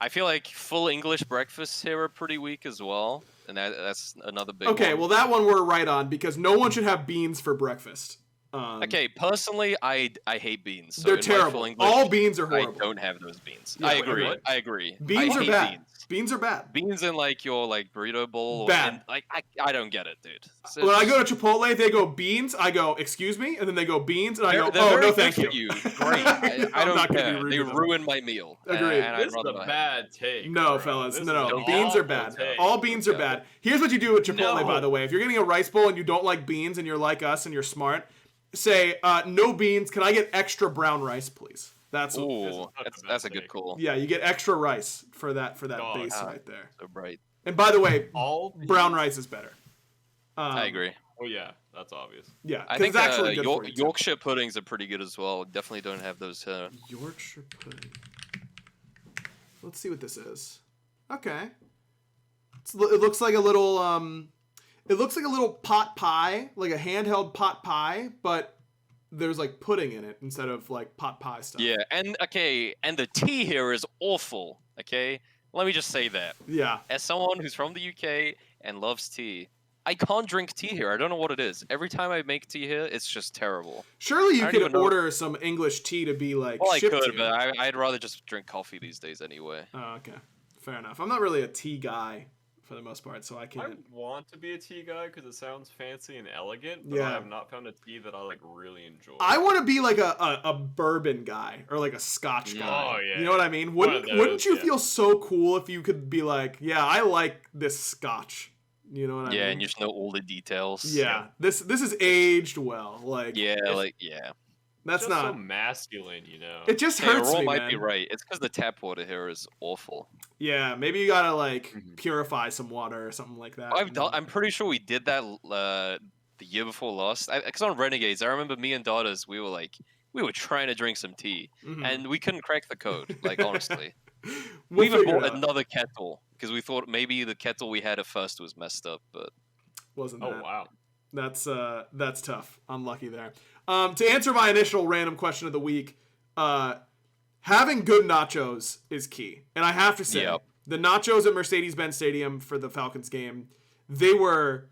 I feel like full English breakfasts here are pretty weak as well, and that's another big Okay, one. well that one we're right on because no one should have beans for breakfast. Okay, personally, I hate beans. So They're in my full terrible. English, All beans are I horrible. don't have those beans. Yeah, I wait, agree. what? I agree. Beans I are hate bad. Beans. Beans are bad. Beans in like your burrito bowl. Bad. I don't get it, dude. So When I go to Chipotle, they go beans. I go, excuse me, and then they go beans, and I go, they're oh very no, good thank for you. Great. I I'm don't not gonna be care. rude They to them. ruin my meal. Agreed. And I'd This is rather a not have bad take. No, bro. fellas, This no. is an Beans are awful bad. take. All beans are Yeah. bad. Here's what you do with Chipotle, No. by the way. If you're getting a rice bowl and you don't like beans and you're like us and you're smart, say, no beans. Can I get extra brown rice, please? That's it. what, Ooh, not a that's a bad good take. call. yeah. You get extra rice for that Dog. base Ah. right there. So bright. And by the way, All brown rice is better. I agree. Oh yeah, that's obvious. Yeah, I 'cause think it's actually good for you, too. Yorkshire puddings are pretty good as well. Definitely don't have those here. Yorkshire pudding. Let's see what this is. Okay. It looks like a little it looks like a little pot pie, like a handheld pot pie, but there's like pudding in it instead of like pot pie stuff. Yeah, and the tea here is awful. Okay, let me just say that. Yeah. As someone who's from the UK and loves tea, I can't drink tea here. I don't know what it is. Every time I make tea here, it's just terrible. Surely you I don't could even know- order some English tea to be like Well, I shipped could, to you. but I'd rather just drink coffee these days anyway. Oh, okay. Fair enough. I'm not really a tea guy for the most part, so I I can't. want to be a tea guy because it sounds fancy and elegant, but Yeah. I have not found a tea that I like really enjoy. I want to be like a bourbon guy or like a Scotch guy. Oh, yeah. You know what I mean? One of Wouldn't those, you yeah. feel so cool if you could be like, yeah, I like this Scotch. You know what I mean? Yeah, and you just know all the details. Yeah, this is aged well. Like Yeah, It's- yeah. that's just not. so masculine, you know. It just Hey, hurts Aurora me, might man. be right. It's because the tap water here is awful. Yeah, maybe you gotta like Mhm. purify some water or something like that. I'm pretty sure we did that the year before last. Because on Renegades, I remember me and daughters, we were trying to drink some tea, Mhm. and we couldn't crack the code. Like honestly, We'll we even figure it bought out. another kettle because we thought maybe the kettle we had at first was messed up. But Wasn't Oh that? wow. That's tough. Unlucky there. To answer my initial random question of the week, having good nachos is key, and I have to say Yep. the nachos at Mercedes-Benz Stadium for the Falcons game, they were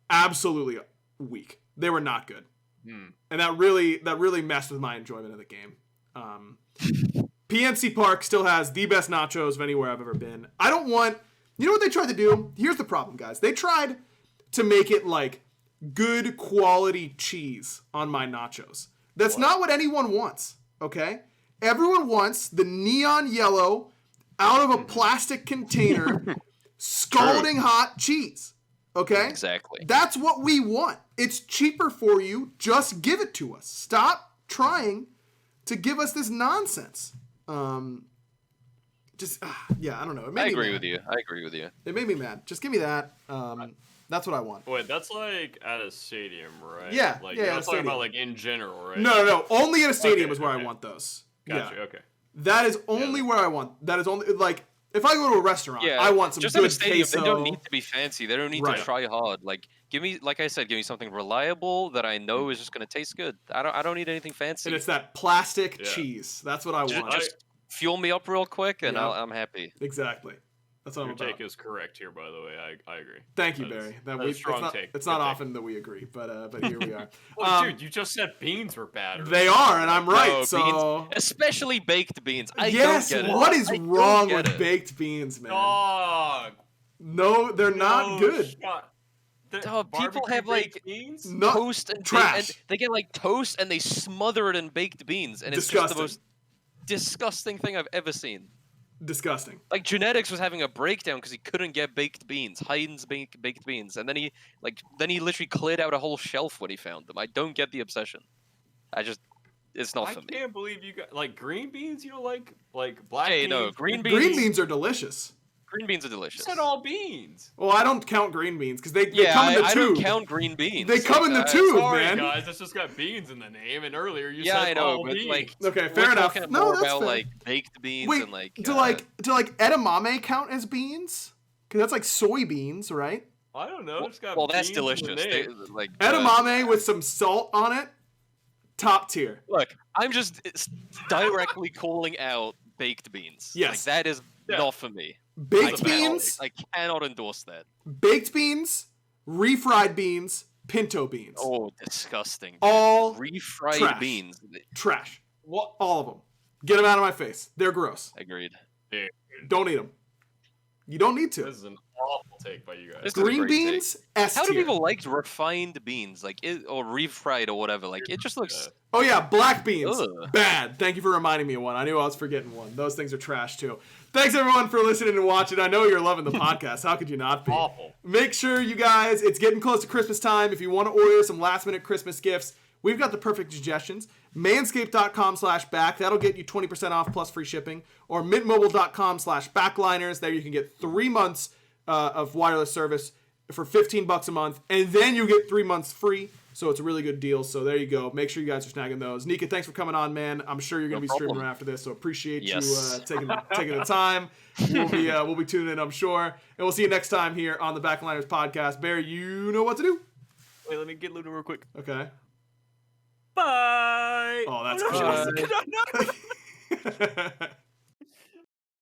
absolutely weak. They were not good, and that really messed with my enjoyment of the game. PNC Park still has the best nachos of anywhere I've ever been. I don't want. You know what they tried to do? Here's the problem, guys. They tried to make it like good quality cheese on my nachos. That's not what anyone wants, okay? Everyone wants the neon yellow out of a plastic container scalding hot cheese, okay? exactly. That's what we want. It's cheaper for you. Just give it to us. Stop trying to give us this nonsense. Yeah, I don't know. It made I me agree mad. with you. I agree with you. It made me mad. Just give me that. That's what I want. Wait, that's like at a stadium, right? Yeah, Like yeah, you're at a not talking stadium. about like in general, right? No. Only at a stadium Okay, is where I okay. want those. Gotcha. Yeah. Okay. That is only where I want. That is only like if I go to a restaurant, Yeah, I want some just good at a stadium. queso. They don't need to be fancy. They don't need Right. to try hard. Like like I said, give me something reliable that I know is just gonna taste good. I don't need anything fancy. And it's that plastic Yeah. cheese. That's what I Ju- want. just fuel me up real quick, and Yeah. I'm happy. Exactly. That's what Your I'm about. take is correct here, by the way. I agree. Thank you, That is- Barry. that is a strong take. It's not Good take. often that we agree, but here we are. Well, dude, you just said beans were bad. They are, and I'm right. No, so especially baked beans. I yes, don't get it. what is I don't wrong get with it. baked beans, man? Dog. No, they're not good. Dog, people have, like, beans. No, Toast and trash. and they get like toast and they smother it in baked beans, and it's just the most disgusting thing I've ever seen. Disgusting. Like Genetics was having a breakdown because he couldn't get baked beans, Hayden's baked beans, and then he literally cleared out a whole shelf when he found them. I don't get the obsession. It's not for me. I can't believe you got like green beans. You don't like black Hey, beans. no, green beans. Green beans are delicious. Green beans are You delicious. said all beans. Well, I don't count green beans because they Yeah, come in the I tube. don't count green beans. They come in the tube, Sorry, man. guys, it's just got beans in the name, and earlier you Yeah, said I know, all but beans. like, Okay, we're fair enough. talking No, more that's about fair. like baked beans Wait, and like do like edamame count as beans? Because that's like soybeans, right? I don't know. It's got well, that's beans in the delicious. name. Like Edamame with some salt on it, top tier. Look, I'm just directly calling out baked beans. Yes. Like, that is not for me. Baked a bad beans, I cannot endorse that. baked beans, refried beans, pinto beans. Oh, disgusting. All refried trash. beans. Trash. What? All of them. Get them out of my face. They're gross. Agreed. Don't eat them. You don't need to. This is an awful take by you guys. This is a Green great take. beans, S How do tier. people like refined beans, like or refried or whatever? Like it just looks. Oh yeah, black beans. Ugh. Bad. Thank you for reminding me of one. I knew I was forgetting one. Those things are trash too. Thanks everyone for listening and watching. I know you're loving the podcast. How could you not be? Awful. Make sure you guys, it's getting close to Christmas time. If you want to order some last minute Christmas gifts, we've got the perfect suggestions. Manscaped.com/back. That'll get you 20% off plus free shipping. Or mintmobile.com/backliners. There you can get 3 months of wireless service for $15 a month. And then you get 3 months free. So it's a really good deal. So there you go. Make sure you guys are snagging those. Nika, thanks for coming on, man. I'm sure you're going to be streaming problem. after this. So appreciate Yes. you taking the time. We'll be tuning in, I'm sure. And we'll see you next time here on the Backliners podcast. Barry, you know what to do. Wait, let me get Luna real quick. Okay. Bye. Oh, that's No, cool. no, no, no.